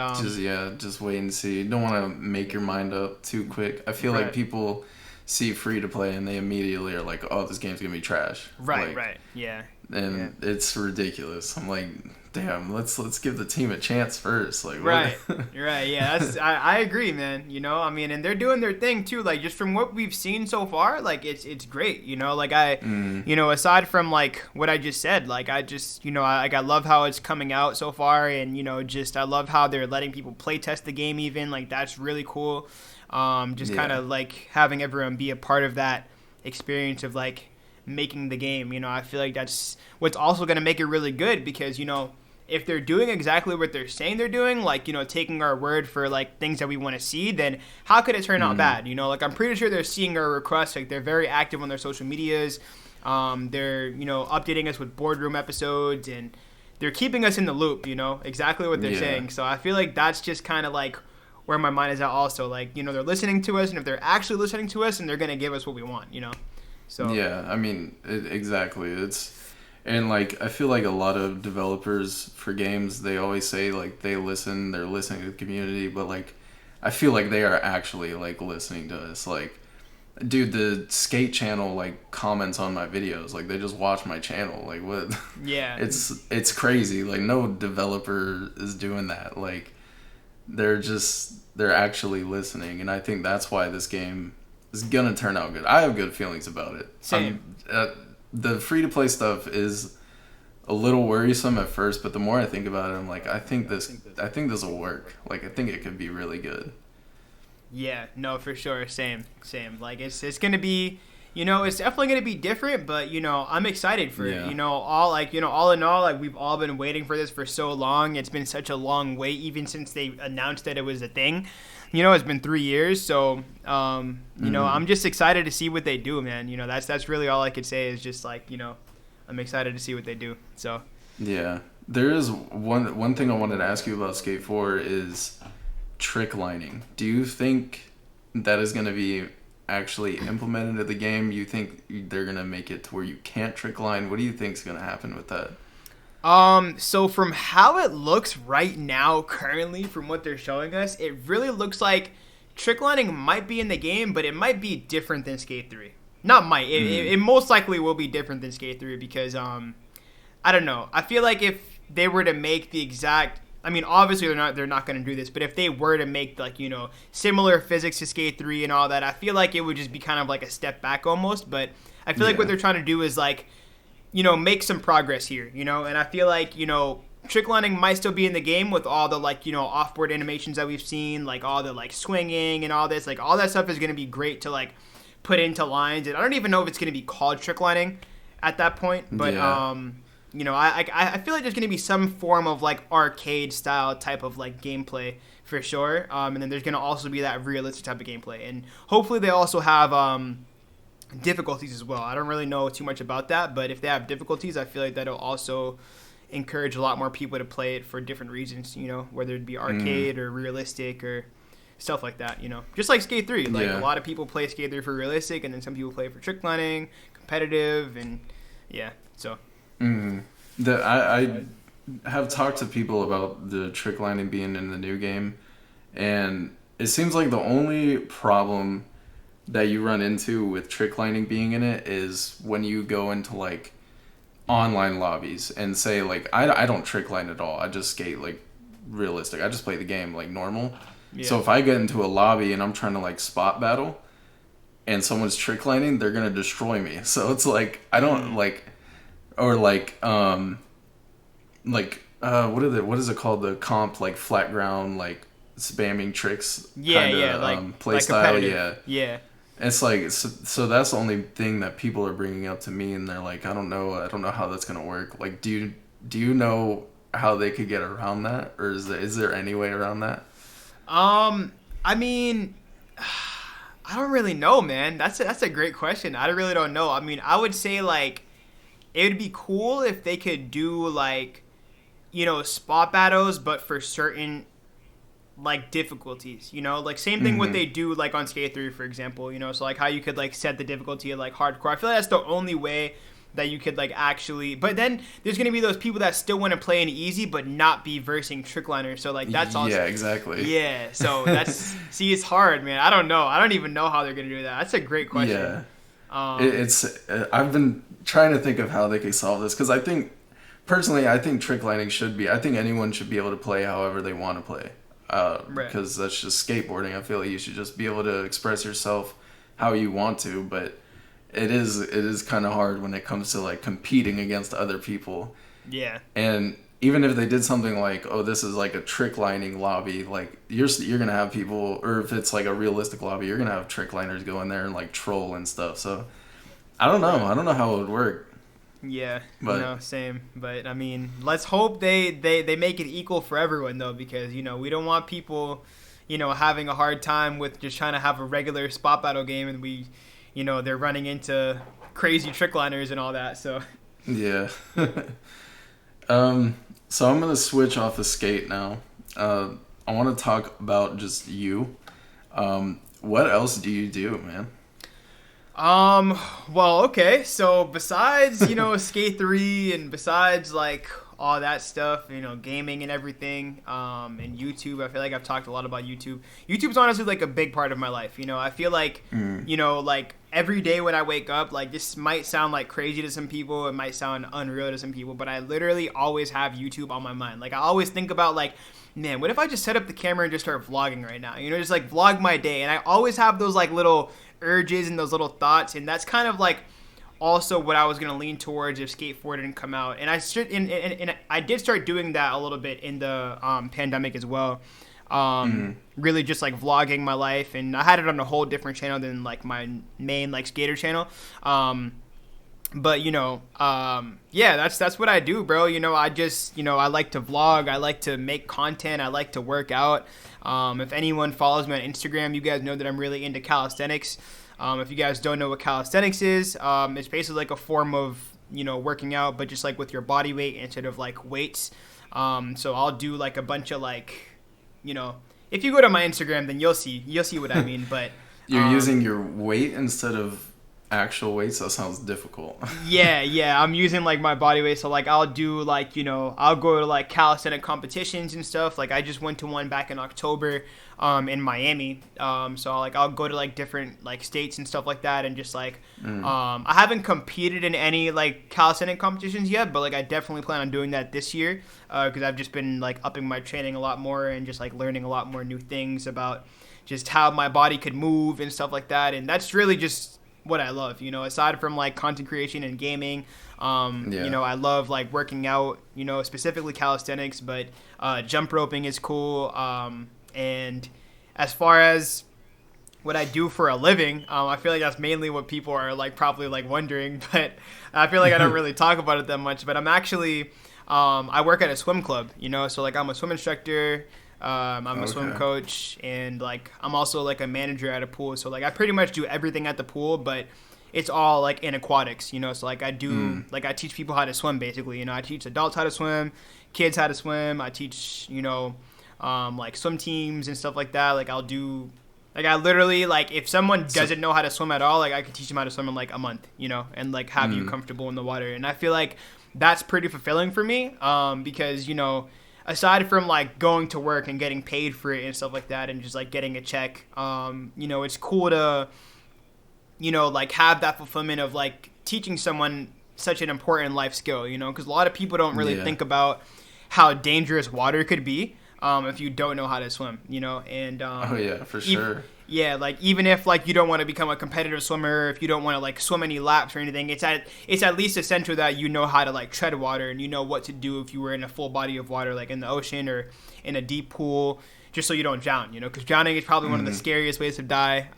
just wait and see. You don't want to make your mind up too quick. I feel like people see free to play and they immediately are like, oh, this game's gonna be trash. Right, yeah. And it's ridiculous. I'm like, damn, let's give the team a chance first. Like, right, yeah. I agree, man. I mean, and they're doing their thing too. Like, just from what we've seen so far, like it's great. Like aside from like what I just said, like I just I love how it's coming out so far, and just I love how they're letting people play test the game even. Like that's really cool. Just kind of like having everyone be a part of that experience of like making the game. I feel like that's what's also going to make it really good, because if they're doing exactly what they're saying they're doing, like taking our word for like things that we want to see, then how could it turn out bad? Like I'm pretty sure they're seeing our requests. Like they're very active on their social medias. They're updating us with boardroom episodes, and they're keeping us in the loop. Exactly what they're saying. So I feel like that's just kind of like where my mind is at also. Like they're listening to us, and if they're actually listening to us, and they're gonna give us what we want. So yeah, I mean, exactly. And like I feel like a lot of developers for games, they always say like they're listening to the community, but like I feel like they are actually like listening to us. Like, dude, the Skate channel like comments on my videos. Like they just watch my channel. Like what? Yeah. It's crazy. Like no developer is doing that. Like they're actually listening, and I think that's why this game is gonna turn out good. I have good feelings about it. Same. The free-to-play stuff is a little worrisome at first, but the more I think about it, I'm like, I think this will work. Like, I think it could be really good. Yeah, no, for sure. Same. Like, it's going to be, it's definitely going to be different, but, I'm excited for it. All in all, like, we've all been waiting for this for so long. It's been such a long wait, even since they announced that it was a thing. It's been 3 years, so I'm just excited to see what they do, man. That's really all I could say is just like I'm excited to see what they do. So yeah, there is one thing I wanted to ask you about Skate 4 is tricklining. Do you think that is going to be actually implemented into the game? You think they're going to make it to where you can't trickline? What do you think is going to happen with that? So from how it looks right now, currently, from what they're showing us, it really looks like tricklining might be in the game, but it might be different than Skate 3. Not might. It most likely will be different than Skate 3 because, I don't know. I feel like if they were to make the exact, I mean, obviously they're not going to do this, but if they were to make like, similar physics to Skate 3 and all that, I feel like it would just be kind of like a step back almost, but I feel like what they're trying to do is like, make some progress here, and I feel like, tricklining might still be in the game with all the, like, offboard animations that we've seen, like, all the, like, swinging and all this, like, all that stuff is going to be great to, like, put into lines, and I don't even know if it's going to be called tricklining at that point, but, I feel like there's going to be some form of, like, arcade-style type of, like, gameplay for sure, and then there's going to also be that realistic type of gameplay, and hopefully they also have, difficulties as well. I don't really know too much about that, but if they have difficulties, I feel like that'll also, encourage a lot more people to play it for different reasons, you know, whether it be arcade or realistic or stuff like that, you know. Just like Skate 3. Like, a lot of people play Skate 3 for realistic, and then some people play it for tricklining, competitive, and yeah, so. I have talked to people about the tricklining being in the new game, and it seems like the only problem that you run into with tricklining being in it is when you go into, like, online lobbies and say, like, I don't trickline at all. I just skate, like, realistic. I just play the game, like, normal. Yeah. So if I get into a lobby and I'm trying to, like, spot battle and someone's tricklining, they're going to destroy me. So it's like, I don't, like, or, like, what is it called? The comp, like, flat ground, like, spamming tricks. Yeah, like, play like style. Yeah. It's like, so that's the only thing that people are bringing up to me, and they're like, I don't know how that's going to work. Like, do you know how they could get around that? Or is there any way around that? I mean, I don't really know, man. That's a great question. I really don't know. I mean, I would say, like, it would be cool if they could do, like, you know, spot battles, but for certain, like, difficulties, you know? Like, same thing what they do, like, on Skate 3, for example, you know? So, like, how you could, like, set the difficulty at, like, hardcore. I feel like that's the only way that you could, like, actually... But then there's going to be those people that still want to play in easy but not be versing trickliners. So, like, that's also... Yeah, exactly. Yeah, so that's... See, it's hard, man. I don't know. I don't even know how they're going to do that. That's a great question. Yeah. I've been trying to think of how they could solve this, because I think... Personally, I think tricklining should be... I think anyone should be able to play however they want to play. Because that's just skateboarding. I feel like you should just be able to express yourself how you want to, but it is kind of hard when it comes to, like, competing against other people. Yeah. And even if they did something like, oh, this is like a tricklining lobby, like, you're gonna have people, or if it's like a realistic lobby, you're gonna have trickliners go in there and, like, troll and stuff. So I don't know how it would work. Yeah, no, same. But, I mean, let's hope they make it equal for everyone, though, because, you know, we don't want people, you know, having a hard time with just trying to have a regular spot battle game, and we, you know, they're running into crazy trickliners and all that, so. Yeah. So I'm going to switch off of skate now. I want to talk about just you. What else do you do, man? Well, okay, so besides, you know, Skate 3 and besides, like, all that stuff, you know, gaming and everything, and YouTube, I feel like I've talked a lot about YouTube. YouTube's honestly, like, a big part of my life, you know? I feel like, you know, like, every day when I wake up, like, this might sound, like, crazy to some people, it might sound unreal to some people, but I literally always have YouTube on my mind. Like, I always think about, like, man, what if I just set up the camera and just start vlogging right now? You know, just, like, vlog my day, and I always have those, like, little urges and those little thoughts, and that's kind of like also what I was gonna lean towards if Skate 4 didn't come out. And I did start doing that a little bit in the pandemic as well. Really just like vlogging my life, and I had it on a whole different channel than like my main like Skaterr channel. But you know, yeah, that's what I do, bro. You know, I just, you know, I like to vlog, I like to make content, I like to work out. If anyone follows me on Instagram, you guys know that I'm really into calisthenics. If you guys don't know what calisthenics is, it's basically like a form of, you know, working out, but just like with your body weight instead of like weights. So I'll do like a bunch of like, you know, if you go to my Instagram, then you'll see what I mean. But you're using your weight instead of actual weights. That sounds difficult. yeah, I'm using like my body weight. So like I'll do like, you know, I'll go to like calisthenic competitions and stuff. Like I just went to one back in October in Miami. So I'll go to like different like states and stuff like that, and just like I haven't competed in any like calisthenic competitions yet, but like I definitely plan on doing that this year, because I've just been like upping my training a lot more and just like learning a lot more new things about just how my body could move and stuff like that. And that's really just what I love, you know, aside from like content creation and gaming. You know, I love like working out, you know, specifically calisthenics, but jump roping is cool. And as far as what I do for a living, I feel like that's mainly what people are like probably like wondering, but I feel like I don't really talk about it that much. But I'm actually I work at a swim club, you know, so like I'm a swim instructor. I'm a swim coach, and like I'm also like a manager at a pool. So like I pretty much do everything at the pool, but it's all like in aquatics, you know. So like I do like I teach people how to swim basically, you know. I teach adults how to swim, kids how to swim. I teach, you know, like swim teams and stuff like that. Like I'll do, like I literally, like if someone doesn't know how to swim at all, like I can teach them how to swim in like a month, you know, and like have you comfortable in the water. And I feel like that's pretty fulfilling for me, because, you know, aside from like going to work and getting paid for it and stuff like that and just like getting a check, you know, it's cool to, you know, like have that fulfillment of like teaching someone such an important life skill, you know, because a lot of people don't really think about how dangerous water could be if you don't know how to swim, you know. And oh yeah, for sure. Yeah, like even if like you don't want to become a competitive swimmer, if you don't want to like swim any laps or anything, it's at least essential that you know how to like tread water and you know what to do if you were in a full body of water, like in the ocean or in a deep pool, just so you don't drown, you know, because drowning is probably one of the scariest ways to die.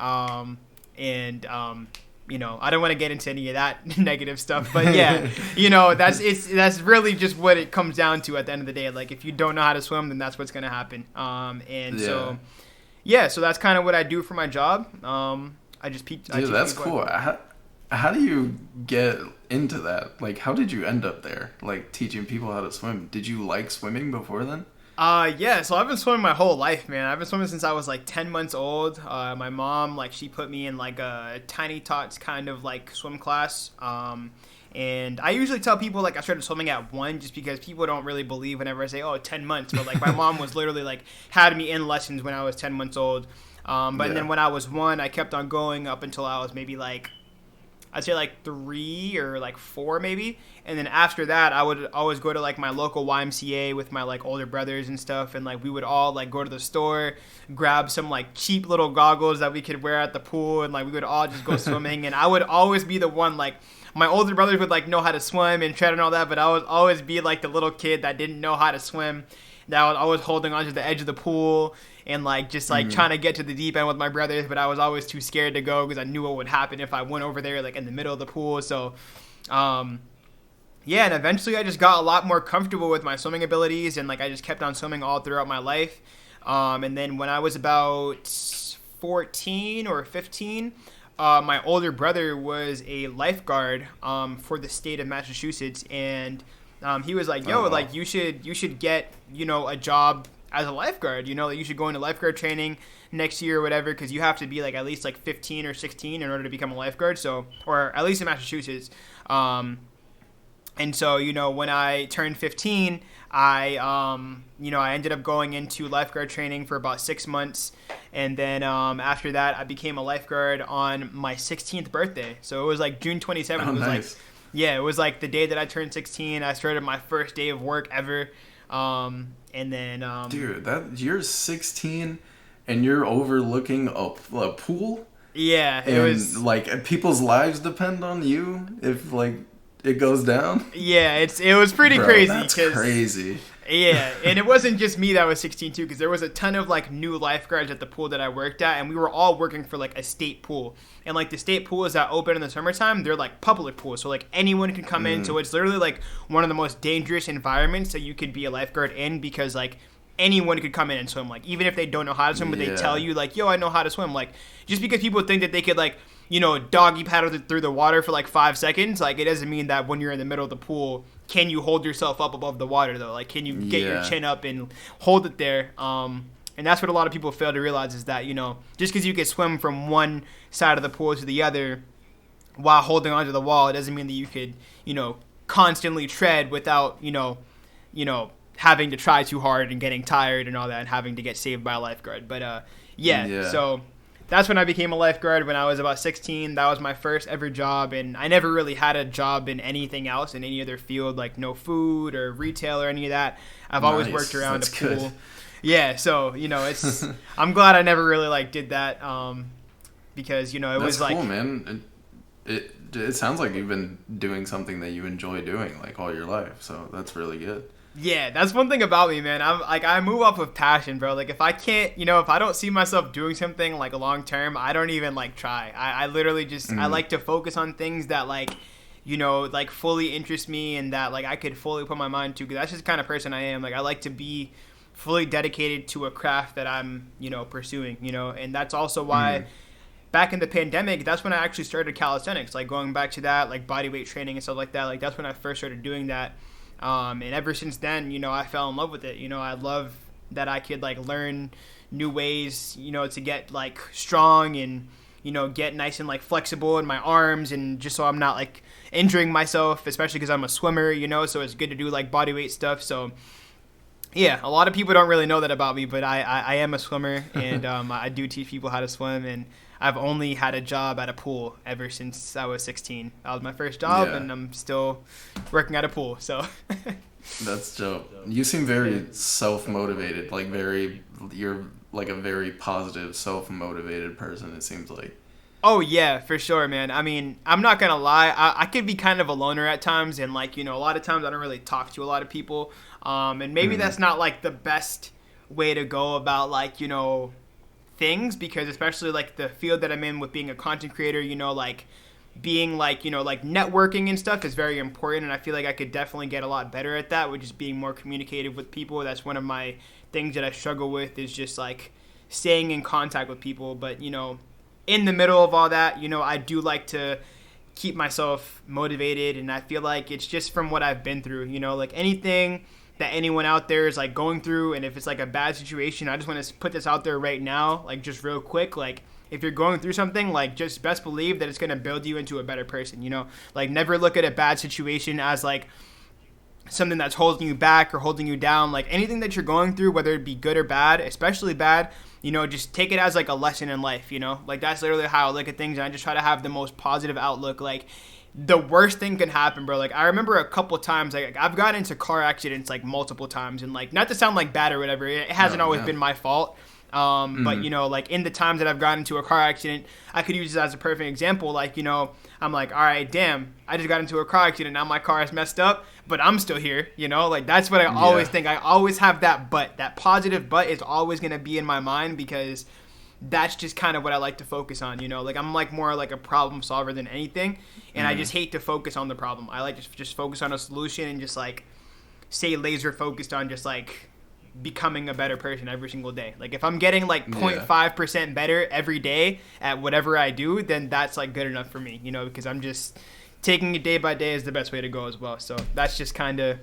You know, I don't want to get into any of that negative stuff, but yeah, you know, that's really just what it comes down to at the end of the day. Like if you don't know how to swim, then that's what's going to happen. So that's kind of what I do for my job. I just Dude, that's cool. How do you get into that? Like, how did you end up there? Like teaching people how to swim. Did you like swimming before then? Yeah, so I've been swimming my whole life, man. I've been swimming since I was like 10 months old. My mom, like, she put me in like a tiny tots kind of like swim class. And I usually tell people like I started swimming at 1 just because people don't really believe whenever I say, 10 months. But like my mom was literally like had me in lessons when I was 10 months old. Then when I was 1, I kept on going up until I was maybe like, I'd say like 3 or like 4 maybe. And then after that, I would always go to like my local YMCA with my like older brothers and stuff. And like we would all like go to the store, grab some like cheap little goggles that we could wear at the pool. And like we would all just go swimming. And I would always be the one, like my older brothers would like know how to swim and tread and all that. But I would always be like the little kid that didn't know how to swim, that was always holding onto the edge of the pool and like just like trying to get to the deep end with my brothers. But I was always too scared to go because I knew what would happen if I went over there like in the middle of the pool. So yeah, and eventually I just got a lot more comfortable with my swimming abilities, and like I just kept on swimming all throughout my life. And then when I was about 14 or 15, my older brother was a lifeguard for the state of Massachusetts, and he was like, "Yo, like you should get, you know, a job as a lifeguard. You know, like, you should go into lifeguard training next year or whatever, because you have to be like at least like 15 or 16 in order to become a lifeguard. So, or at least in Massachusetts." And so, you know, when I turned 15, I ended up going into lifeguard training for about 6 months. And then after that, I became a lifeguard on my 16th birthday. So it was like June 27th. Oh, nice. It was like the day that I turned 16. I started my first day of work ever. And then... Dude, you're 16 and you're overlooking a pool? Yeah, it was... like, people's lives depend on you if, like... it goes down? Yeah, it was pretty crazy. That's crazy. Yeah, and it wasn't just me that was 16 too, because there was a ton of like new lifeguards at the pool that I worked at, and we were all working for like a state pool. And like the state pools that open in the summertime, they're like public pools, so like anyone can come in. So it's literally like one of the most dangerous environments that you could be a lifeguard in, because like anyone could come in and swim, like even if they don't know how to swim, but they tell you like, "Yo, I know how to swim." Like just because people think that they could like, you know, doggy paddle through the water for like 5 seconds, like it doesn't mean that when you're in the middle of the pool, can you hold yourself up above the water though? Like can you get your chin up and hold it there? And that's what a lot of people fail to realize, is that, you know, just because you can swim from one side of the pool to the other while holding onto the wall, it doesn't mean that you could, you know, constantly tread without, you know, having to try too hard and getting tired and all that and having to get saved by a lifeguard. But so that's when I became a lifeguard when I was about 16. That was my first ever job, and I never really had a job in anything else, in any other field, like no food or retail or any of that. I've always worked around a pool. Good. Yeah, so, you know, it's I'm glad I never really like did that, because, you know, it was like... That's cool, man. It sounds like you've been doing something that you enjoy doing like all your life, so that's really good. Yeah, that's one thing about me, man. I move off of passion, bro. Like if I can't, you know, if I don't see myself doing something like long term, I don't even like try. I literally just I like to focus on things that like, you know, like fully interest me and that like I could fully put my mind to, because that's just the kind of person I am. Like I like to be fully dedicated to a craft that I'm, you know, pursuing, you know, and that's also why back in the pandemic, that's when I actually started calisthenics, like going back to that, like body weight training and stuff like that. Like that's when I first started doing that. And ever since then, I fell in love with it. I love that I could like learn new ways, to get like strong and, get nice and like flexible in my arms, and just so I'm not like injuring myself, especially because I'm a swimmer, so it's good to do like body weight stuff. So yeah, a lot of people don't really know that about me, but I am a swimmer, and I do teach people how to swim, and I've only had a job at a pool ever since I was 16. That was my first job, and I'm still working at a pool, so. That's dope. You seem very self-motivated, like you're like a very positive, self-motivated person, it seems like. Oh, yeah, for sure, man. I mean, I'm not going to lie. I could be kind of a loner at times, and like, a lot of times I don't really talk to a lot of people. And maybe that's not like the best way to go about like, things, because especially like the field that I'm in with being a content creator, like being like, like networking and stuff is very important. And I feel like I could definitely get a lot better at that, with just being more communicative with people. That's one of my things that I struggle with, is just like staying in contact with people. But, in the middle of all that, I do like to keep myself motivated. And I feel like it's just from what I've been through, like anything that anyone out there is like going through, and if it's like a bad situation, I just want to put this out there right now, like just real quick, like if you're going through something, like just best believe that it's going to build you into a better person, like never look at a bad situation as like something that's holding you back or holding you down. Like anything that you're going through, whether it be good or bad, especially bad, just take it as like a lesson in life, like that's literally how I look at things. And I just try to have the most positive outlook. Like the worst thing can happen, bro. Like I remember a couple times, like I've gotten into car accidents like multiple times, and like not to sound like bad or whatever, it hasn't always been my fault. But like in the times that I've gotten into a car accident, I could use this as a perfect example. Like, I'm like, all right, damn, I just got into a car accident. Now my car is messed up, but I'm still here, like that's what I always think. I always have that positive but is always going to be in my mind, because that's just kind of what I like to focus on, like I'm like more like a problem solver than anything. And I just hate to focus on the problem. I like to just focus on a solution and just like stay laser focused on just like becoming a better person every single day. Like if I'm getting like 0.5% better every day at whatever I do, then that's like good enough for me, because I'm just taking it day by day is the best way to go as well. So that's just kind of,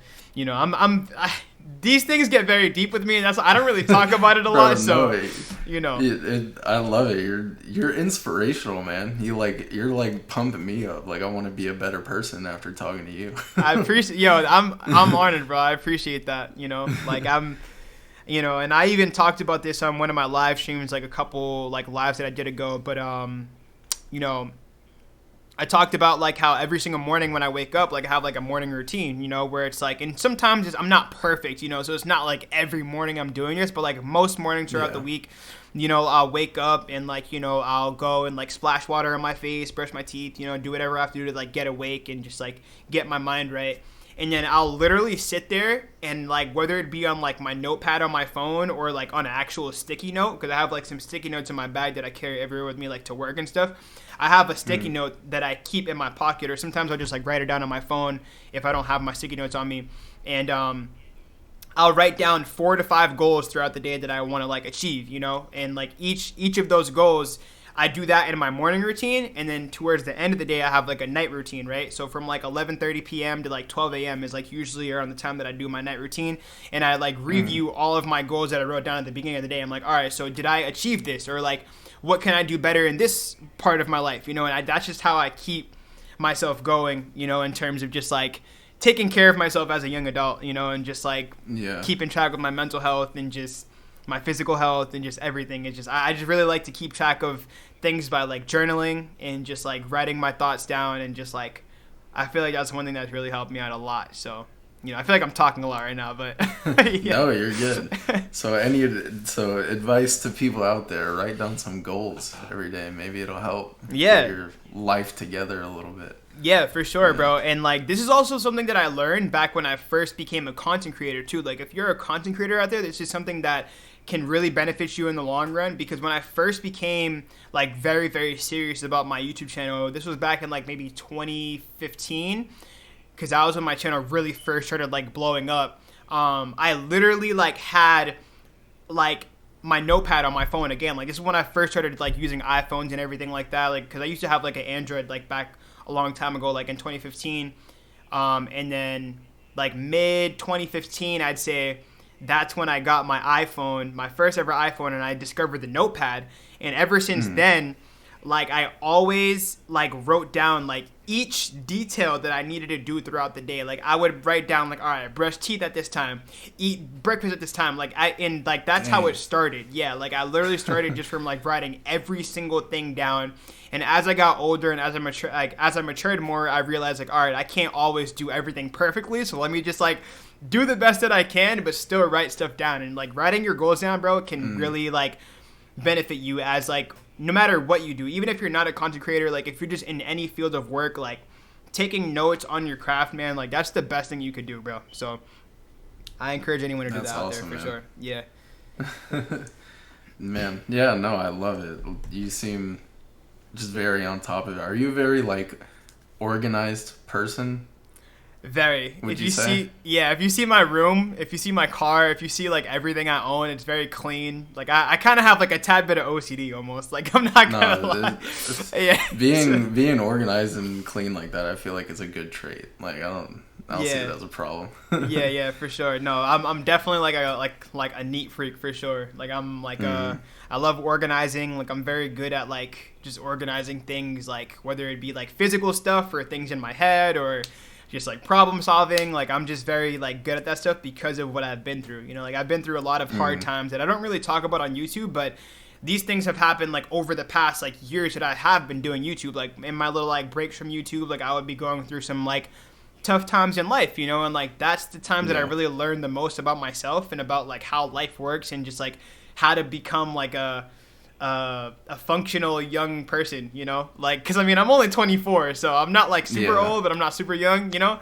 these things get very deep with me, and that's I don't really talk about it a lot. So, I love it. You're inspirational, man. You're like pumping me up. Like I want to be a better person after talking to you. I appreciate, I'm honored, bro. I appreciate that. Like I'm, and I even talked about this on one of my live streams, like a couple like lives that I did ago. But I talked about like how every single morning when I wake up, like I have like a morning routine, where it's like, and sometimes I'm not perfect, so it's not like every morning I'm doing this, but like most mornings throughout the week, I'll wake up and like, I'll go and like splash water on my face, brush my teeth, do whatever I have to do to like get awake and just like get my mind right. And then I'll literally sit there and like, whether it be on like my notepad on my phone or like on an actual sticky note, because I have like some sticky notes in my bag that I carry everywhere with me, like to work and stuff. I have a sticky note that I keep in my pocket, or sometimes I'll just like write it down on my phone if I don't have my sticky notes on me. And I'll write down 4 to 5 goals throughout the day that I want to like achieve, and like each of those goals, I do that in my morning routine, and then towards the end of the day, I have like a night routine, right? So from like 11:30 p.m. to like 12 a.m. is like usually around the time that I do my night routine, and I like review all of my goals that I wrote down at the beginning of the day. I'm like, all right, so did I achieve this, or like what can I do better in this part of my life, and that's just how I keep myself going, in terms of just like taking care of myself as a young adult, and just like keeping track of my mental health and just my physical health and just everything. It's just I just really like to keep track of things by like journaling and just like writing my thoughts down, and just like I feel like that's one thing that's really helped me out a lot. So I feel like I'm talking a lot right now, but No, you're good. So advice to people out there: write down some goals every day. Maybe it'll help get your life together a little bit. Yeah, for sure, bro. And like this is also something that I learned back when I first became a content creator too. Like if you're a content creator out there, this is something that can really benefit you in the long run, because when I first became like very, very serious about my YouTube channel, this was back in like maybe 2015, because that was when my channel really first started like blowing up. I literally like had like my notepad on my phone again. Like, this is when I first started like using iPhones and everything like that. Like, because I used to have like an Android like back a long time ago, like in 2015, and then like mid 2015, I'd say that's when I got my iPhone, my first ever iPhone, and I discovered the notepad. And ever since then, like, I always like wrote down like each detail that I needed to do throughout the day. Like, I would write down like, all right, brush teeth at this time, eat breakfast at this time. Like, that's how it started. Yeah, like I literally started just from like writing every single thing down. And as I got older and as I matured more, I realized like, all right, I can't always do everything perfectly. So let me just like do the best that I can, but still write stuff down. And like writing your goals down, bro, can really like benefit you as like, no matter what you do, even if you're not a content creator, like if you're just in any field of work, like taking notes on your craft, man, like that's the best thing you could do, bro. So I encourage anyone to do that out there for sure. Yeah. Man, yeah, no, I love it. You seem just very on top of it. Are you a very like organized person? Very. Would you say? If you see my room, if you see my car, if you see like everything I own, it's very clean. Like I kind of have like a tad bit of OCD almost. Like I'm not gonna lie. Yeah. Being organized and clean like that, I feel like it's a good trait. Like I don't see it as a problem. yeah, for sure. No, I'm definitely like a neat freak for sure. Like I'm like I love organizing. Like I'm very good at like just organizing things, like whether it be like physical stuff or things in my head or just like problem solving. Like I'm just very like good at that stuff because of what I've been through. You know, like I've been through a lot of hard times that I don't really talk about on YouTube, but these things have happened like over the past like years that I have been doing YouTube. Like in my little like breaks from YouTube, like I would be going through some like tough times in life, you know, and like that's the times that I really learned the most about myself and about like how life works and just like how to become like a functional young person, you know, like because I mean I'm only 24, so I'm not like super old, but I'm not super young, you know.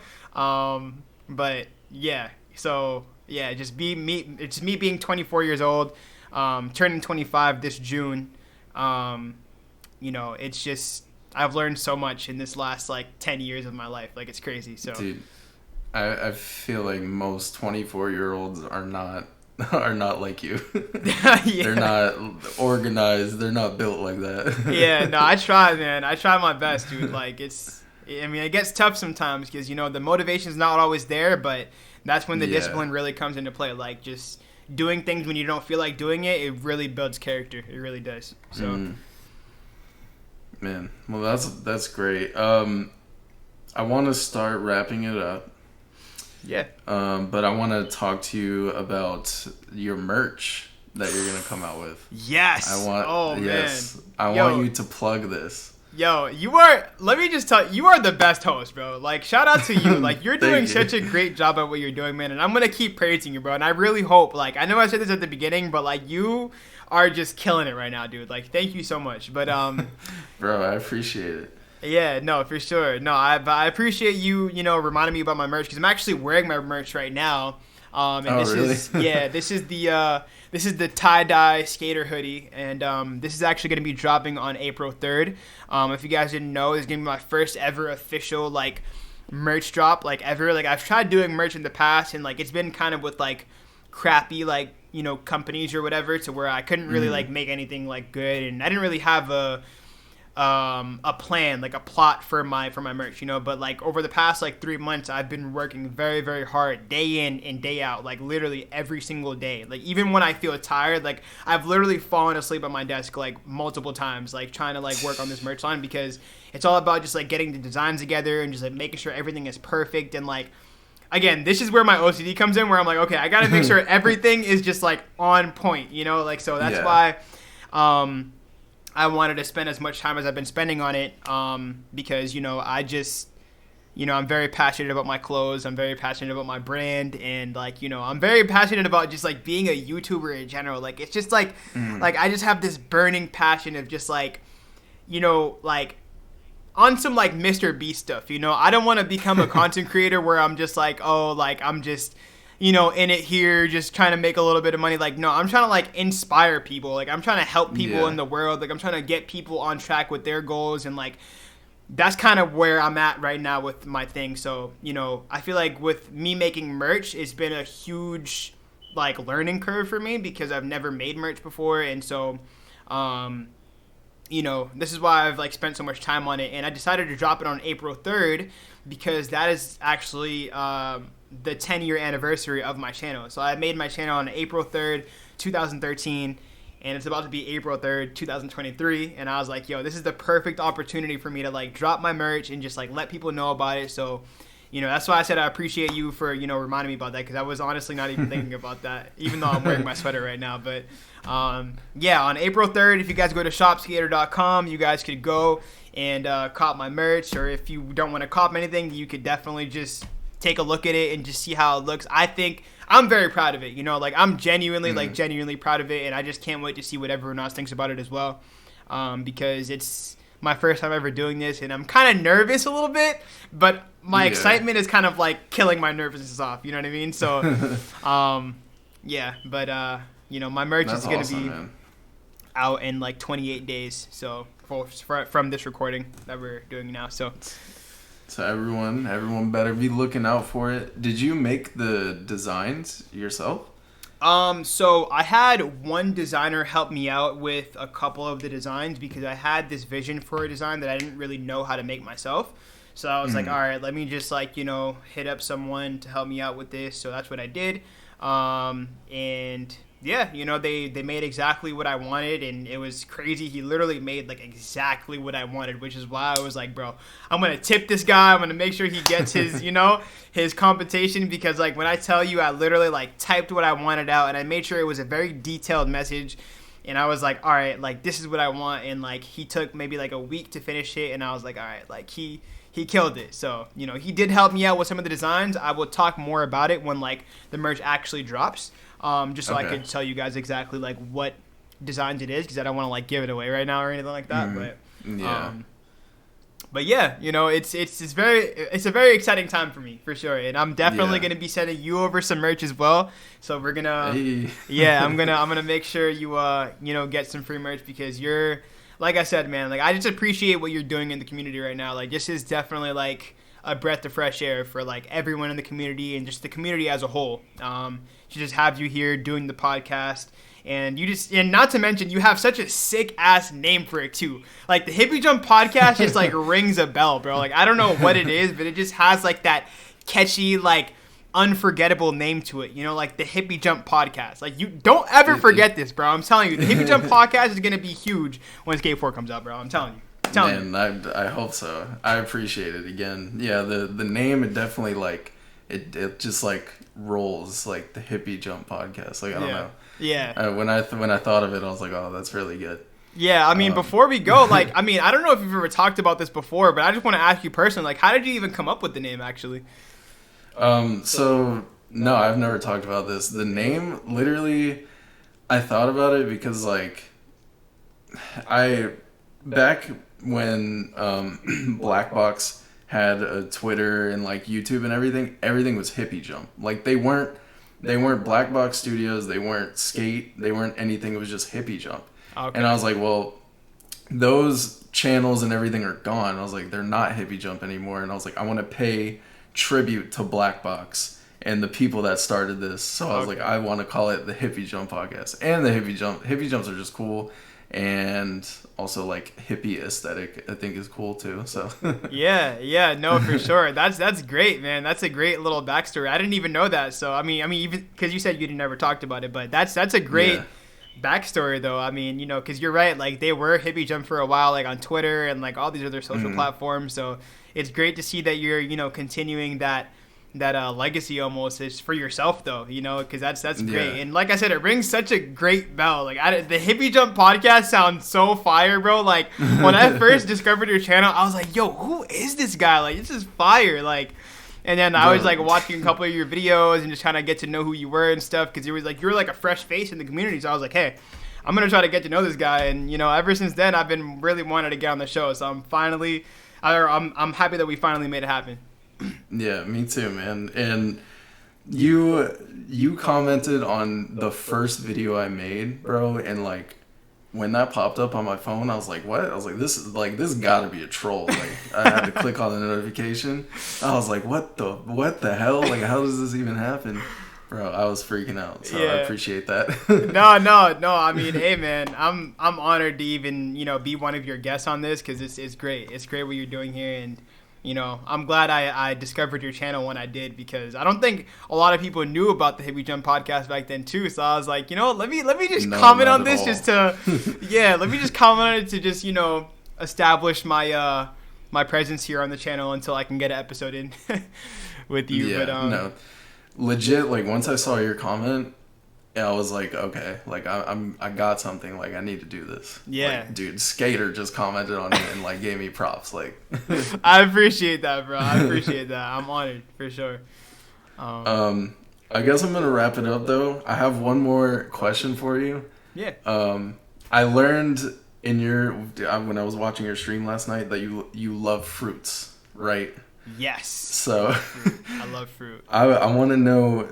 But yeah, so yeah, just me being 24 years old, turning 25 this June. You know, it's just I've learned so much in this last like 10 years of my life. Like it's crazy. So dude, I feel like most 24-year-olds are not like you. They're not organized. They're not built like that. Yeah, no, I try, man. I try my best, dude. Like I mean, it gets tough sometimes because, you know, the motivation's not always there, but that's when the discipline really comes into play. Like just doing things when you don't feel like doing it, it really builds character. It really does. So man, well that's great. I want to start wrapping it up. Yeah. But I want to talk to you about your merch that you're gonna come out with. Yes. I want you to plug this. Yo, let me just tell you are the best host, bro. Like, shout out to you. Like, you're doing such a great job at what you're doing, man. And I'm gonna keep praising you, bro. And I really hope, like, I know I said this at the beginning, but like, you are just killing it right now, dude. Like, thank you so much. But bro, I appreciate it. Yeah, no, for sure. No, I appreciate you, you know, reminding me about my merch because I'm actually wearing my merch right now. And this is the tie-dye Skaterr hoodie, and this is actually going to be dropping on April 3rd. If you guys didn't know, it's going to be my first ever official like merch drop like ever. Like I've tried doing merch in the past, and like it's been kind of with like crappy like, you know, companies or whatever, to where I couldn't really like make anything like good, and I didn't really have a plan, like a plot for my merch, you know. But like over the past like 3 months, I've been working very, very hard, day in and day out, like literally every single day. Like even when I feel tired, like I've literally fallen asleep at my desk like multiple times, like trying to like work on this merch line, because it's all about just like getting the designs together and just like making sure everything is perfect. And like, again, this is where my OCD comes in, where I'm like, okay, I gotta make sure everything is just like on point, you know. Like, so that's why I wanted to spend as much time as I've been spending on it, because, you know, I just, you know, I'm very passionate about my clothes. I'm very passionate about my brand, and like, you know, I'm very passionate about just like being a YouTuber in general. Like, it's just like, like I just have this burning passion of just like, you know, like on some like Mr. Beast stuff, you know. I don't want to become a content creator where I'm just like, oh, like I'm just, you know, in it here, just trying to make a little bit of money. Like, no, I'm trying to like inspire people. Like, I'm trying to help people in the world. Like, I'm trying to get people on track with their goals. And like, that's kind of where I'm at right now with my thing. So, you know, I feel like with me making merch, it's been a huge like learning curve for me because I've never made merch before, and so this is why I've like spent so much time on it. And I decided to drop it on April 3rd because that is actually the 10-year anniversary of my channel. So I made my channel on April 3rd, 2013, and it's about to be April 3rd, 2023. And I was like, yo, this is the perfect opportunity for me to like drop my merch and just like let people know about it. So, that's why I said I appreciate you for, reminding me about that, because I was honestly not even thinking about that, even though I'm wearing my sweater right now. But on April 3rd, if you guys go to shopskaterr.com, you guys could go and cop my merch. Or if you don't want to cop anything, you could definitely just take a look at it and just see how it looks. I think I'm very proud of it. Like I'm genuinely proud of it, and I just can't wait to see what everyone else thinks about it as well, because it's my first time ever doing this, and I'm kind of nervous a little bit, but my excitement is kind of like killing my nervousness off. You know what I mean? So, my merch is going to be out in like 28 days. So from this recording that we're doing now. So everyone better be looking out for it. Did you make the designs yourself? So I had one designer help me out with a couple of the designs because I had this vision for a design that I didn't really know how to make myself. So I was like, all right, let me just like, hit up someone to help me out with this. So that's what I did. And yeah, they made exactly what I wanted, and it was crazy. He literally made like exactly what I wanted, which is why I was like, bro, I'm going to tip this guy. I'm going to make sure he gets his, his compensation, because like when I tell you, I literally like typed what I wanted out, and I made sure it was a very detailed message. And I was like, all right, like this is what I want. And like he took maybe like a week to finish it, and I was like, all right, like he killed it. So, he did help me out with some of the designs. I will talk more about it when like the merch actually drops. Just so I could tell you guys exactly like what designs it is, because I don't want to like give it away right now or anything like that. But yeah, it's a very exciting time for me for sure, and I'm definitely gonna be sending you over some merch as well. So we're gonna, I'm gonna make sure you get some free merch, because you're, like I said, man, like I just appreciate what you're doing in the community right now. Like this is definitely like a breath of fresh air for like everyone in the community and just the community as a whole. To just have you here doing the podcast, and not to mention you have such a sick ass name for it too. Like the Hippy Jump Podcast just like rings a bell, bro. Like I don't know what it is, but it just has like that catchy, like unforgettable name to it. Like the Hippy Jump Podcast. Like you don't ever forget this, bro. I'm telling you, the Hippy Jump Podcast is gonna be huge when Skate 4 comes out, bro. I'm telling you. I hope so. I appreciate it again. Yeah, the name, it definitely like it just like rolls, like the Hippy Jump Podcast. Like I don't know. Yeah. When I thought of it, I was like, oh, that's really good. Yeah, I mean, before we go, like, I mean, I don't know if you've ever talked about this before, but I just want to ask you personally, like, how did you even come up with the name, actually? So no, I've never talked about this. The name, literally, I thought about it because like back when Black Box had a Twitter and like YouTube and everything was Hippy Jump. Like they weren't Black Box Studios, they weren't Skate, they weren't anything. It was just Hippy Jump. Okay. And I was like, well, those channels and everything are gone. I was like, they're not Hippy Jump anymore. And I was like, I want to pay tribute to Black Box and the people that started this. So I was like, I want to call it the Hippy Jump Podcast. And the Hippy Jumps are just cool. And also like hippie aesthetic, I think, is cool too. So yeah, no, for sure. That's great, man. That's a great little backstory. I didn't even know that. So I mean, even because you said you never talked about it, but that's a great backstory though. I mean, because you're right. Like they were Hippy Jump for a while, like on Twitter and like all these other social platforms. So it's great to see that you're continuing that legacy almost is for yourself though, because that's great. And like I said, it rings such a great bell. Like the Hippy Jump Podcast sounds so fire, bro. Like when I first discovered your channel, I was like, yo, who is this guy? Like this is fire. Like, and then I was like watching a couple of your videos and just kind of get to know who you were and stuff, because you were like a fresh face in the community. So I was like, hey, I'm gonna try to get to know this guy. And ever since then, I've been really wanting to get on the show. So I'm happy that we finally made it happen. Yeah, me too, man. And you commented on the first video I made, bro, and like when that popped up on my phone, I was like, what? I was like, this gotta be a troll. Like I had to click on the notification. I was like, what the hell? Like how does this even happen? Bro, I was freaking out, so Yeah. I appreciate that. No. I mean, hey, man, I'm honored to even, be one of your guests on this because it's great. It's great what you're doing here. And, I'm glad I discovered your channel when I did because I don't think a lot of people knew about the Hippy Jump podcast back then, too. So I was like, let me just comment on this just to, let me just comment on it to just, establish my my presence here on the channel until I can get an episode in with you. Yeah, But, no. Legit, like, once I saw your comment, I was like, okay, like, I got something, like, I need to do this. Yeah. Like, dude, Skaterr just commented on it and, like, gave me props, like. I appreciate that, bro. I appreciate that. I'm honored, for sure. I guess I'm gonna wrap it up, though. I have one more question for you. Yeah. I learned when I was watching your stream last night that you love fruits, right? Yes. So I love fruit. I want to know,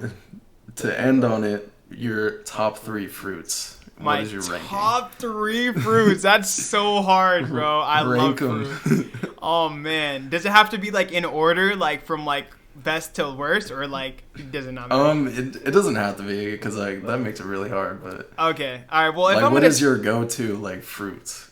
to end on it, your top 3 fruits. My what is your ranking? top 3 fruits. That's so hard, bro. I love fruit. Oh man, does it have to be like in order, like from like best to worst, or like does it not matter? It doesn't have to be because like that makes it really hard. But okay, all right. Well, if like, I'm what gonna... is your go-to like fruits?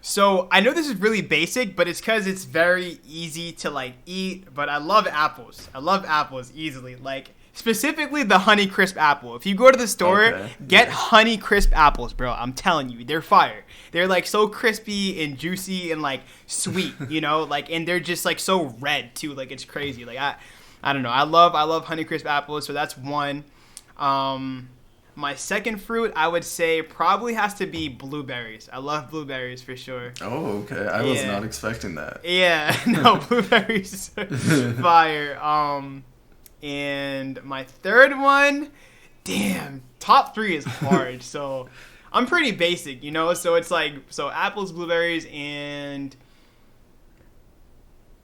So I know this is really basic, but it's because it's very easy to like eat. But I love apples. I love apples easily. Like specifically the Honey Crisp apple. If you go to the store, get Honey Crisp apples, bro. I'm telling you, they're fire. They're like so crispy and juicy and like sweet, like, and they're just like so red too. Like it's crazy. Like I don't know. I love Honey Crisp apples. So that's one. My second fruit, I would say, probably has to be blueberries. I love blueberries for sure. Oh, okay. I was not expecting that. Yeah, no, blueberries fire. And my third one, damn, top 3 is hard. So I'm pretty basic, So it's like, apples, blueberries, and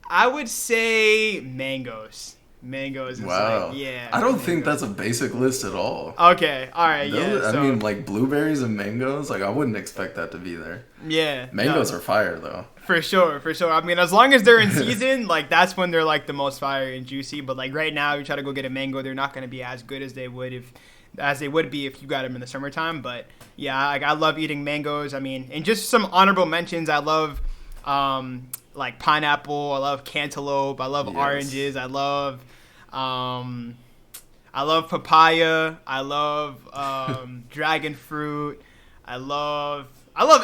I would say mangoes. Mangoes is like, yeah. I don't think that's a basic list at all. Okay, all right, yeah. I mean, like blueberries and mangoes, like I wouldn't expect that to be there. Yeah. Mangoes are fire though. For sure. I mean, as long as they're in season, like that's when they're like the most fire and juicy. But like right now, you try to go get a mango, they're not going to be as good as they would be if you got them in the summertime. But yeah, like I love eating mangoes. I mean, and just some honorable mentions. I love like pineapple. I love cantaloupe. I love oranges. I love papaya. I love dragon fruit. I love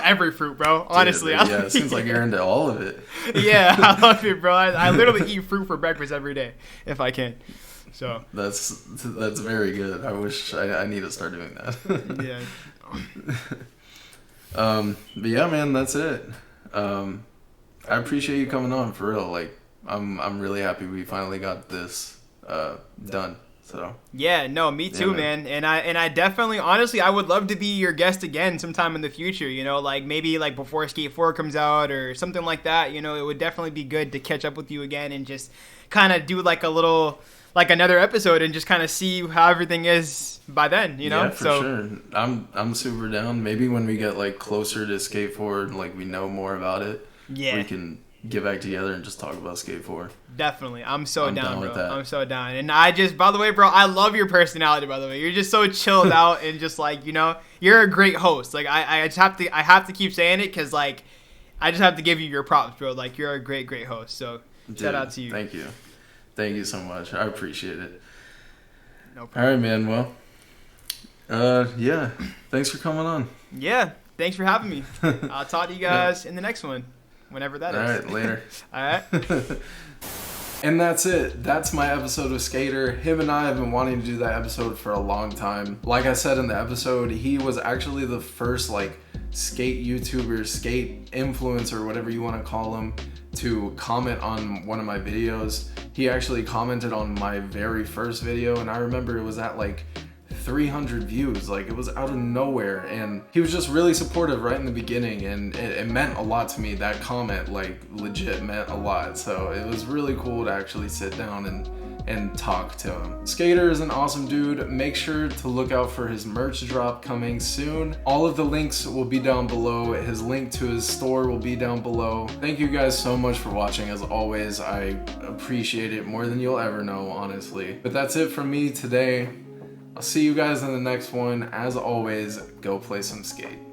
every fruit, bro. Honestly, dude, it seems like you're into all of it. Yeah, I love it, bro. I literally eat fruit for breakfast every day if I can. So that's very good. I wish I need to start doing that. Yeah. But yeah, man, that's it. I appreciate you coming on for real. Like, I'm really happy we finally got this done. So yeah, no, me too, man. And I definitely, honestly, I would love to be your guest again sometime in the future. Like maybe like before Skate 4 comes out or something like that. It would definitely be good to catch up with you again and just kind of do like a little, like another episode and just kind of see how everything is by then. Yeah, for sure. I'm super down. Maybe when we get like closer to Skate 4, like we know more about it. Yeah, we can get back together and just talk about Skate 4. Definitely. I'm down, bro. With that. I'm so down. And I just, by the way, bro, I love your personality, by the way. You're just so chilled out and just like, you're a great host. Like I just have to keep saying it because like I just have to give you your props, bro. Like you're a great host. So shout out to you. Thank you. Thank you so much. I appreciate it. No problem. All right, man. Well, yeah. Thanks for coming on. Yeah. Thanks for having me. I'll talk to you guys in the next one. Whenever that is. All right, later. All right. And that's it. That's my episode of Skaterr. Him and I have been wanting to do that episode for a long time. Like I said in the episode, he was actually the first like skate YouTuber, skate influencer, whatever you want to call him, to comment on one of my videos. He actually commented on my very first video, and I remember it was at like 300 views. Like it was out of nowhere, and he was just really supportive right in the beginning, and it meant a lot to me. That comment like legit meant a lot, so it was really cool to actually sit down and talk to him. Skaterr is an awesome dude. Make sure to look out for his merch drop coming soon. All of the links will be down below. His link to his store will be down below. Thank you guys so much for watching. As always, I appreciate it more than you'll ever know, honestly. But that's it from me today. I'll see you guys in the next one. As always, go play some skate.